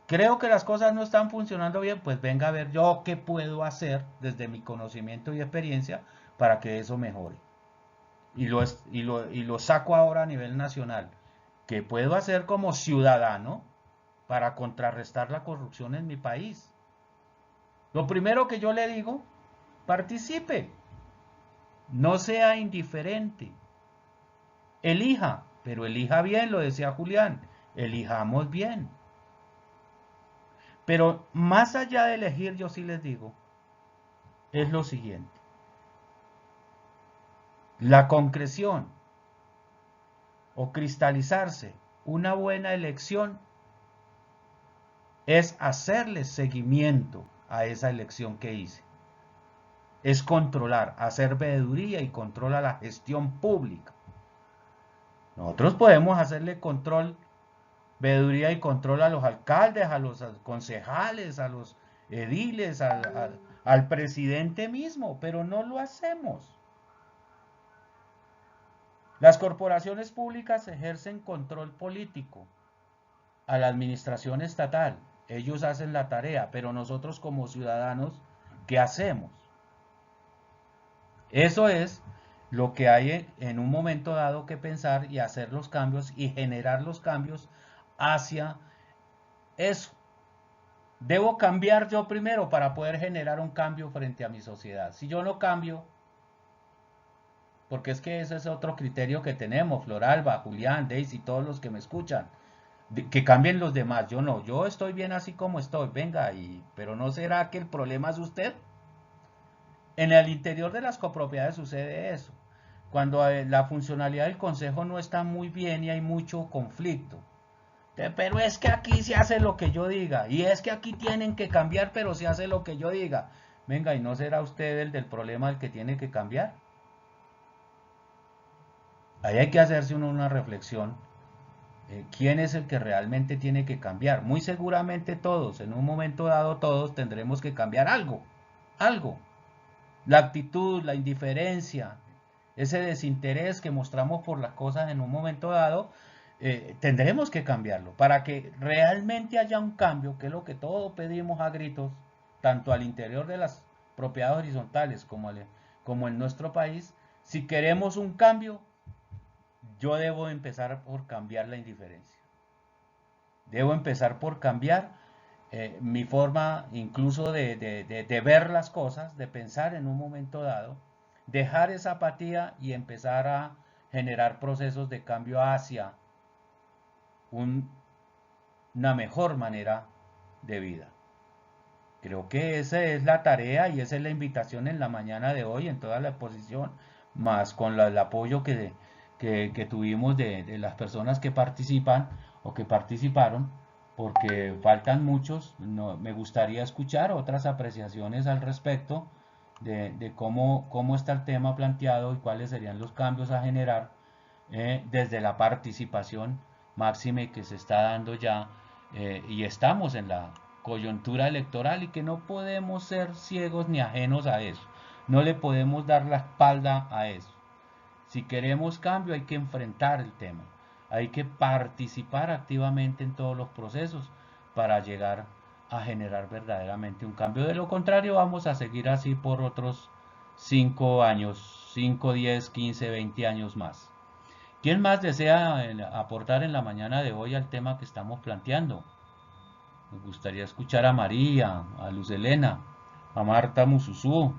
Creo que las cosas no están funcionando bien, pues venga a ver yo qué puedo hacer desde mi conocimiento y experiencia para que eso mejore. Y lo saco ahora a nivel nacional. ¿Qué puedo hacer como ciudadano para contrarrestar la corrupción en mi país? Lo primero que yo le digo, participe. No sea indiferente. Elija, pero elija bien, lo decía Julián. Elijamos bien. Pero más allá de elegir, yo sí les digo, es lo siguiente. La concreción o cristalizarse una buena elección es hacerle seguimiento a esa elección que hice. Es controlar, hacer veeduría y control a la gestión pública. Nosotros podemos hacerle control, veeduría y control a los alcaldes, a los concejales, a los ediles, al presidente mismo, pero no lo hacemos. Las corporaciones públicas ejercen control político a la administración estatal. Ellos hacen la tarea, pero nosotros como ciudadanos, ¿qué hacemos? Eso es lo que hay en un momento dado que pensar y hacer los cambios y generar los cambios hacia eso. Debo cambiar yo primero para poder generar un cambio frente a mi sociedad. Si yo no cambio, porque es que ese es otro criterio que tenemos, Floralba, Julián, Daisy, todos los que me escuchan, que cambien los demás. Yo no, yo estoy bien así como estoy, venga, pero ¿no será que el problema es usted? En el interior de las copropiedades sucede eso. Cuando la funcionalidad del consejo no está muy bien y hay mucho conflicto. Pero es que aquí se hace lo que yo diga. Y es que aquí tienen que cambiar, pero se hace lo que yo diga. Venga, ¿y no será usted el del problema el que tiene que cambiar? Ahí hay que hacerse una reflexión. ¿Quién es el que realmente tiene que cambiar? Muy seguramente todos, en un momento dado todos tendremos que cambiar algo. Algo. La actitud, la indiferencia, ese desinterés que mostramos por las cosas en un momento dado, tendremos que cambiarlo para que realmente haya un cambio, que es lo que todos pedimos a gritos, tanto al interior de las propiedades horizontales como en nuestro país. Si queremos un cambio, yo debo empezar por cambiar la indiferencia. Debo empezar por cambiar mi forma incluso de ver las cosas, de pensar en un momento dado, dejar esa apatía y empezar a generar procesos de cambio hacia una mejor manera de vida. Creo que esa es la tarea y esa es la invitación en la mañana de hoy, en toda la exposición, más con el apoyo que tuvimos de las personas que participan o que participaron, porque faltan muchos. No, me gustaría escuchar otras apreciaciones al respecto de cómo está el tema planteado y cuáles serían los cambios a generar desde la participación máxime que se está dando ya, y estamos en la coyuntura electoral y que no podemos ser ciegos ni ajenos a eso. No le podemos dar la espalda a eso. Si queremos cambio hay que enfrentar el tema. Hay que participar activamente en todos los procesos para llegar a generar verdaderamente un cambio. De lo contrario vamos a seguir así por otros 5 años, 5, 10, 15, 20 años más. ¿Quién más desea aportar en la mañana de hoy al tema que estamos planteando? Me gustaría escuchar a María, a Luz Elena, a Marta Mususú.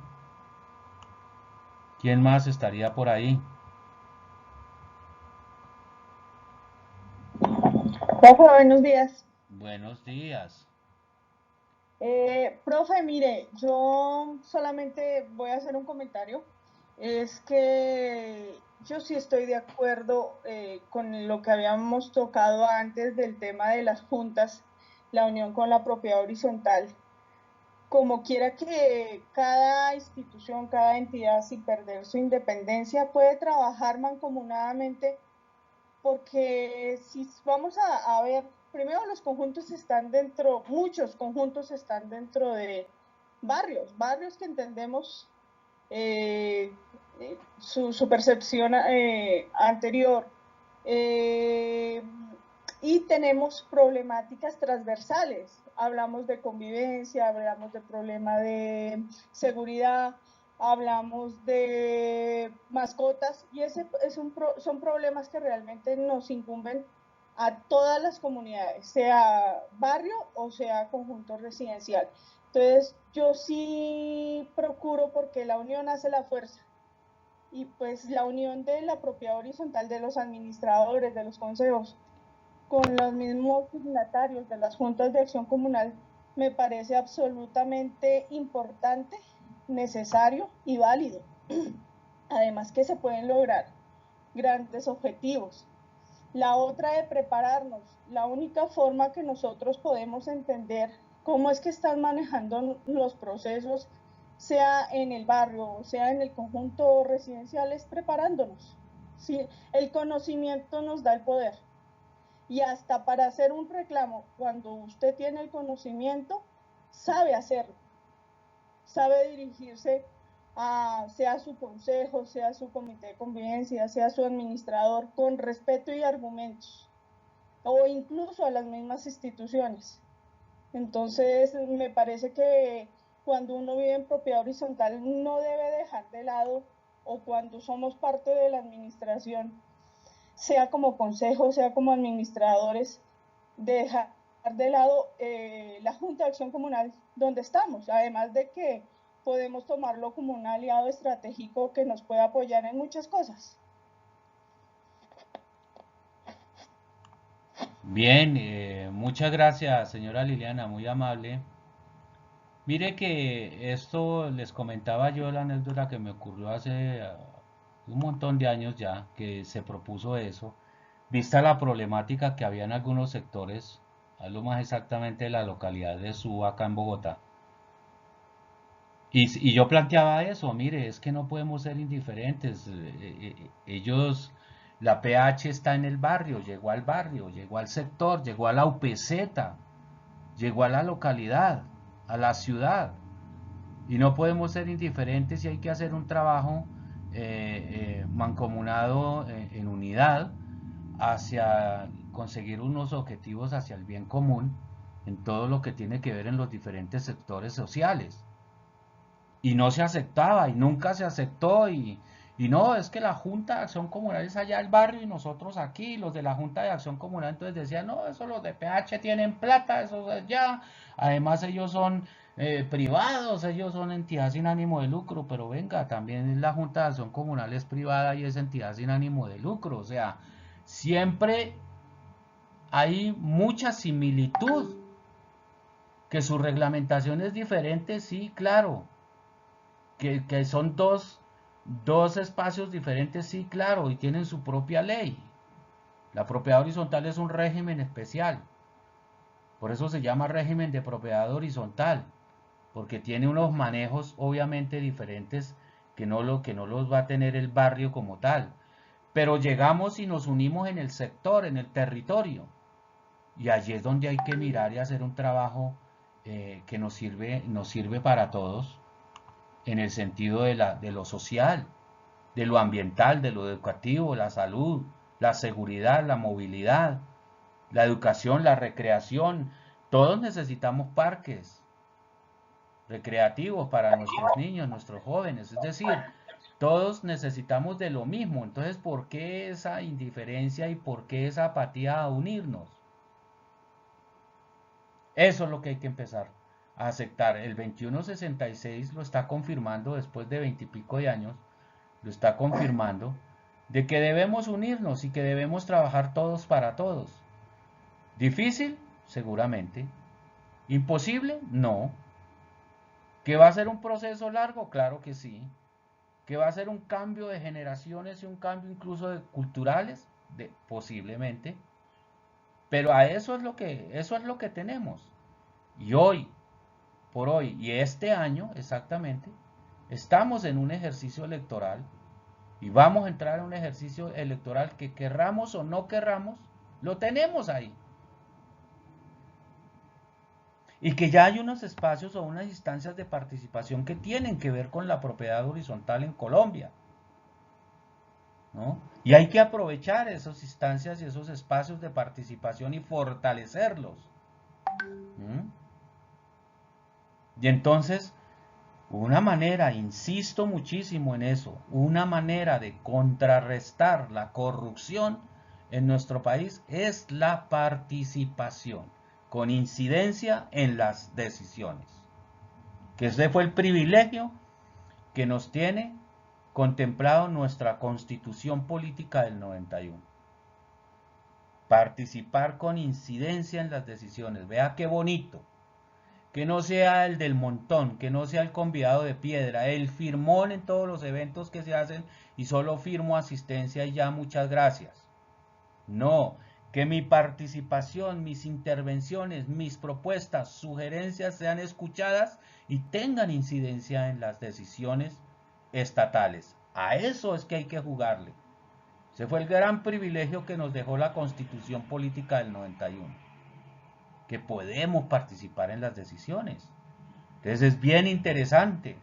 ¿Quién más estaría por ahí? Profe, buenos días. Buenos días. Profe, mire, yo solamente voy a hacer un comentario. Es que yo sí estoy de acuerdo con lo que habíamos tocado antes del tema de las juntas, la unión con la propiedad horizontal. Como quiera que cada institución, cada entidad, sin perder su independencia, puede trabajar mancomunadamente, porque si vamos a ver, primero los conjuntos están dentro, muchos conjuntos están dentro de barrios que entendemos su percepción anterior. Y tenemos problemáticas transversales. Hablamos de convivencia, hablamos de problema de seguridad, hablamos de mascotas, y son problemas que realmente nos incumben a todas las comunidades, sea barrio o sea conjunto residencial. Entonces, yo sí procuro, porque la unión hace la fuerza, y pues la unión de la propiedad horizontal de los administradores, de los consejos, con los mismos signatarios de las juntas de acción comunal, me parece absolutamente importante, necesario y válido. Además que se pueden lograr grandes objetivos. La otra de prepararnos, la única forma que nosotros podemos entender cómo es que están manejando los procesos, sea en el barrio, sea en el conjunto residencial, es preparándonos. ¿Sí? El conocimiento nos da el poder. Y hasta para hacer un reclamo, cuando usted tiene el conocimiento, sabe hacerlo, sabe dirigirse a, sea su consejo, sea su comité de convivencia, sea su administrador, con respeto y argumentos, o incluso a las mismas instituciones. Entonces, me parece que cuando uno vive en propiedad horizontal no debe dejar de lado, o cuando somos parte de la administración, sea como consejo, sea como administradores, dejar de lado la Junta de Acción Comunal donde estamos, además de que podemos tomarlo como un aliado estratégico que nos puede apoyar en muchas cosas. Bien, muchas gracias, señora Liliana, muy amable. Mire que esto les comentaba yo la anécdota que me ocurrió hace un montón de años ya, que se propuso eso, vista la problemática que había en algunos sectores, hablo más exactamente de la localidad de Suba, acá en Bogotá. Y yo planteaba eso, mire, es que no podemos ser indiferentes. Ellos, la PH está en el barrio, llegó al sector, llegó a la UPZ, llegó a la localidad, a la ciudad. Y no podemos ser indiferentes y hay que hacer un trabajo mancomunado en unidad hacia conseguir unos objetivos hacia el bien común en todo lo que tiene que ver en los diferentes sectores sociales. Y no se aceptaba y nunca se aceptó y no, es que la Junta de Acción Comunal es allá el barrio y nosotros aquí, los de la Junta de Acción Comunal entonces decían, no, eso los de PH tienen plata, eso es allá, además ellos son privados, ellos son entidad sin ánimo de lucro, pero venga, también la Junta de Acción Comunal es privada y es entidad sin ánimo de lucro, o sea, siempre hay mucha similitud, que su reglamentación es diferente, sí, claro, que son dos espacios diferentes, sí, claro, y tienen su propia ley. La propiedad horizontal es un régimen especial, por eso se llama régimen de propiedad horizontal, porque tiene unos manejos obviamente diferentes que no los va a tener el barrio como tal. Pero llegamos y nos unimos en el sector, en el territorio, y allí es donde hay que mirar y hacer un trabajo que nos sirve para todos, en el sentido de lo social, de lo ambiental, de lo educativo, la salud, la seguridad, la movilidad, la educación, la recreación. Todos necesitamos parques recreativos para nuestros niños, nuestros jóvenes. Es decir, todos necesitamos de lo mismo. Entonces, ¿por qué esa indiferencia y por qué esa apatía a unirnos? Eso es lo que hay que empezar a aceptar. El 2166 lo está confirmando después de 20 y pico de años, lo está confirmando, de que debemos unirnos y que debemos trabajar todos para todos. ¿Difícil? Seguramente. ¿Imposible? No. ¿Que va a ser un proceso largo? Claro que sí. ¿Que va a ser un cambio de generaciones y un cambio incluso de culturales? Posiblemente. Pero a eso es lo que tenemos. Y hoy, por hoy, y este año exactamente, estamos en un ejercicio electoral y vamos a entrar en un ejercicio electoral que querramos o no querramos, lo tenemos ahí. Y que ya hay unos espacios o unas instancias de participación que tienen que ver con la propiedad horizontal en Colombia, ¿no? Y hay que aprovechar esas instancias y esos espacios de participación y fortalecerlos. ¿Mm? Y entonces, una manera, insisto muchísimo en eso, una manera de contrarrestar la corrupción en nuestro país es la participación, con incidencia en las decisiones. Que ese fue el privilegio que nos tiene contemplado nuestra Constitución Política del 91. Participar con incidencia en las decisiones. Vea qué bonito. Que no sea el del montón, que no sea el convidado de piedra, el firmón en todos los eventos que se hacen y solo firmo asistencia y ya muchas gracias. No, que mi participación, mis intervenciones, mis propuestas, sugerencias sean escuchadas y tengan incidencia en las decisiones estatales. A eso es que hay que jugarle. Ese fue el gran privilegio que nos dejó la Constitución Política del 91. Que podemos participar en las decisiones. Entonces es bien interesante.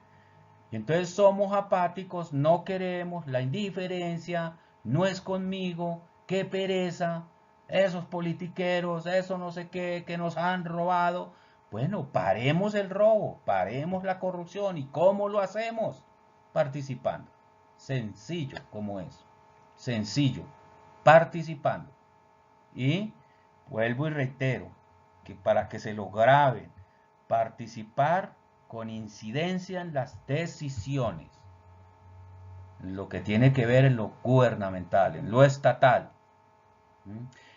Y entonces somos apáticos, no queremos, la indiferencia, no es conmigo, qué pereza, esos politiqueros, eso no sé qué, que nos han robado. Bueno, paremos el robo, paremos la corrupción. ¿Y cómo lo hacemos? Participando. Sencillo como eso. Sencillo. Participando. Y vuelvo y reitero, que para que se lo graben, participar con incidencia en las decisiones, en lo que tiene que ver en lo gubernamental, en lo estatal,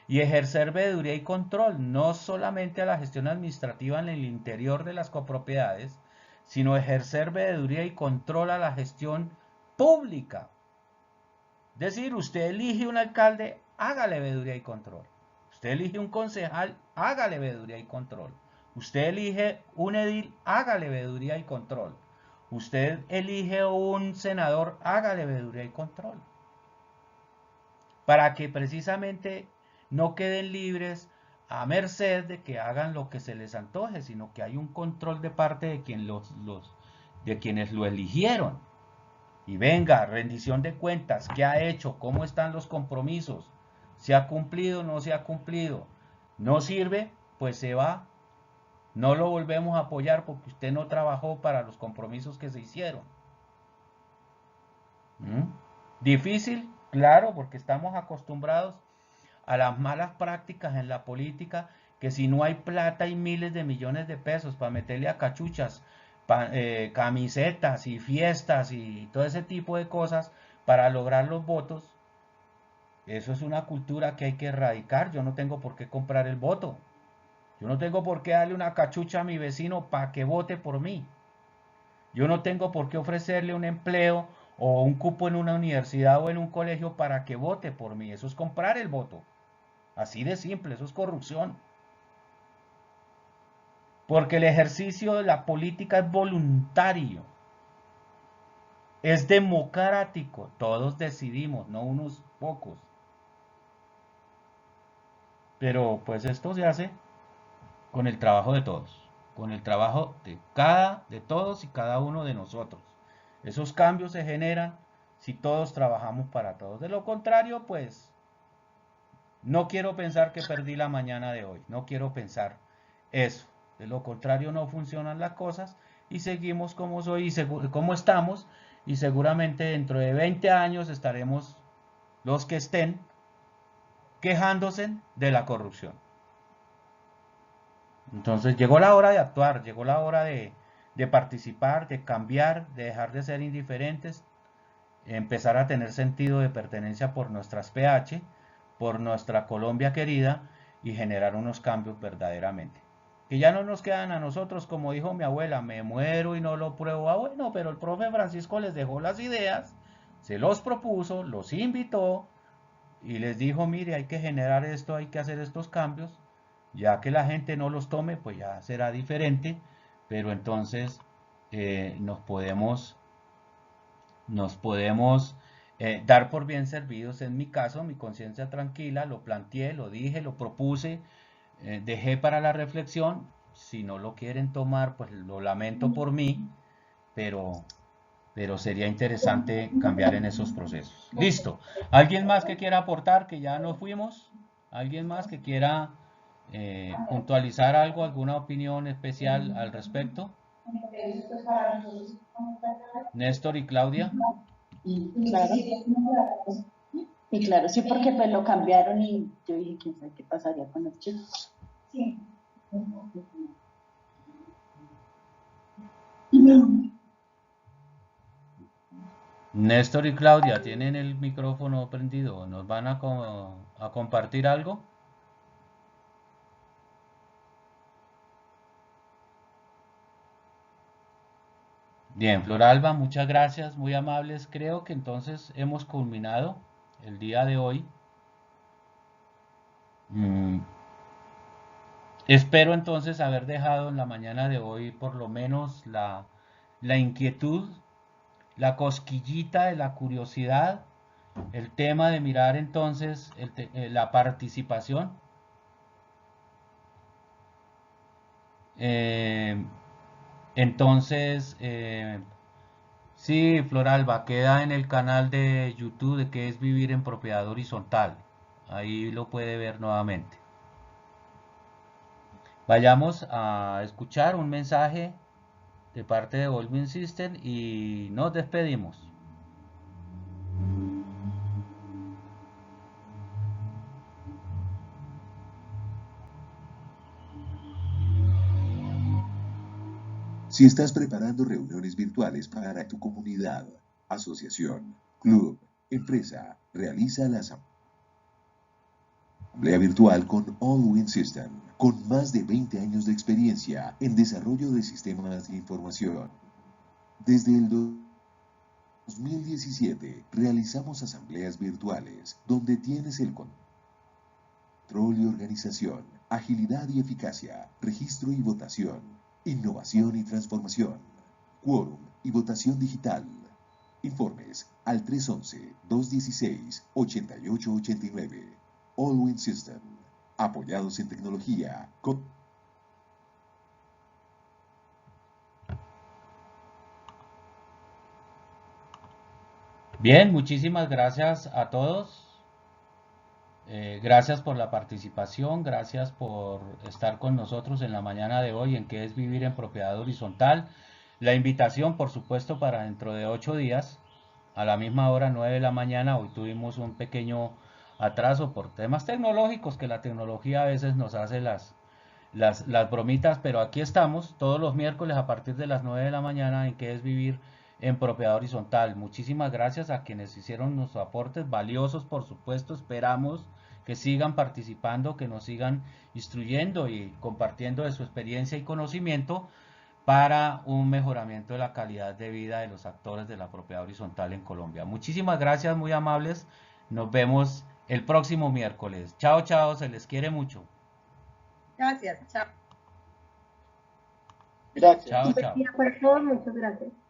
y ejercer veeduría y control, no solamente a la gestión administrativa en el interior de las copropiedades, sino ejercer veeduría y control a la gestión pública. Es decir, usted elige un alcalde, hágale veeduría y control. Usted elige un concejal, hágale veeduría y control. Usted elige un edil, hágale veeduría y control. Usted elige un senador, hágale veeduría y control. Para que precisamente no queden libres a merced de que hagan lo que se les antoje, sino que hay un control de parte de quien de quienes lo eligieron. Y venga, rendición de cuentas, ¿qué ha hecho? ¿Cómo están los compromisos? ¿Se ha cumplido o no se ha cumplido? ¿No sirve? Pues se va. No lo volvemos a apoyar porque usted no trabajó para los compromisos que se hicieron. ¿Mm? ¿Difícil? Claro, porque estamos acostumbrados a las malas prácticas en la política, que si no hay plata hay miles de millones de pesos para meterle a cachuchas, camisetas y fiestas y todo ese tipo de cosas para lograr los votos. Eso es una cultura que hay que erradicar. Yo no tengo por qué comprar el voto. Yo no tengo por qué darle una cachucha a mi vecino para que vote por mí. Yo no tengo por qué ofrecerle un empleo o un cupo en una universidad o en un colegio para que vote por mí. Eso es comprar el voto. Así de simple, eso es corrupción. Porque el ejercicio de la política es voluntario, es democrático, todos decidimos, no unos pocos. Pero pues esto se hace con el trabajo de todos, con el trabajo de todos y cada uno de nosotros. Esos cambios se generan si todos trabajamos para todos. De lo contrario, pues no quiero pensar que perdí la mañana de hoy, no quiero pensar eso. De lo contrario no funcionan las cosas y seguimos como como estamos, y seguramente dentro de 20 años estaremos los que estén quejándose de la corrupción. Entonces llegó la hora de actuar, llegó la hora de participar, de cambiar, de dejar de ser indiferentes, empezar a tener sentido de pertenencia por nuestras PH, por nuestra Colombia querida, y generar unos cambios verdaderamente. Que ya no nos quedan a nosotros, como dijo mi abuela, me muero y no lo pruebo. Ah, bueno, pero el profe Francisco les dejó las ideas, se los propuso, los invitó y les dijo, mire, hay que generar esto, hay que hacer estos cambios. Ya que la gente no los tome, pues ya será diferente, pero entonces nos podemos dar por bien servidos. En mi caso, mi conciencia tranquila, lo planteé, lo dije, lo propuse, dejé para la reflexión. Si no lo quieren tomar, pues lo lamento por mí, pero, pero sería interesante cambiar en esos procesos. Listo. ¿Alguien más que quiera aportar? Que ya nos fuimos. ¿Alguien más que quiera puntualizar algo, alguna opinión especial al respecto? Néstor y Claudia. Claro, y claro, sí, porque pues lo cambiaron y yo dije, quién sabe qué pasaría con los chicos. Sí. Néstor y Claudia, ¿tienen el micrófono prendido? ¿Nos van a compartir algo? Bien, Floralba, muchas gracias, muy amables. Creo que entonces hemos culminado el día de hoy. Espero entonces haber dejado en la mañana de hoy por lo menos la inquietud, la cosquillita de la curiosidad, el tema de mirar entonces la participación. Entonces, sí, Floralba, queda en el canal de YouTube de que es Vivir en Propiedad Horizontal. Ahí lo puede ver nuevamente. Vayamos a escuchar un mensaje de parte de Volvin System y nos despedimos. Si estás preparando reuniones virtuales para tu comunidad, asociación, club, empresa, realiza la asamblea virtual con Allwin System, con más de 20 años de experiencia en desarrollo de sistemas de información. Desde el 2017 realizamos asambleas virtuales donde tienes el control y organización, agilidad y eficacia, registro y votación, innovación y transformación, quórum y votación digital. Informes al 311-216-8889. Allwin System. Apoyados en tecnología. Bien, muchísimas gracias a todos. Gracias por la participación, gracias por estar con nosotros en la mañana de hoy en qué es vivir en propiedad horizontal. La invitación, por supuesto, para dentro de 8 días, a la misma hora, 9 de la mañana. Hoy tuvimos un pequeño atraso por temas tecnológicos, que la tecnología a veces nos hace las bromitas, pero aquí estamos todos los miércoles a partir de las 9 de la mañana en qué es vivir en propiedad horizontal. Muchísimas gracias a quienes hicieron nuestros aportes valiosos, por supuesto. Esperamos que sigan participando, que nos sigan instruyendo y compartiendo de su experiencia y conocimiento para un mejoramiento de la calidad de vida de los actores de la propiedad horizontal en Colombia. Muchísimas gracias, muy amables. Nos vemos el próximo miércoles. Chao, chao, se les quiere mucho. Gracias, chao. Gracias. Chao, Un buen chao. día para todos, muchas gracias.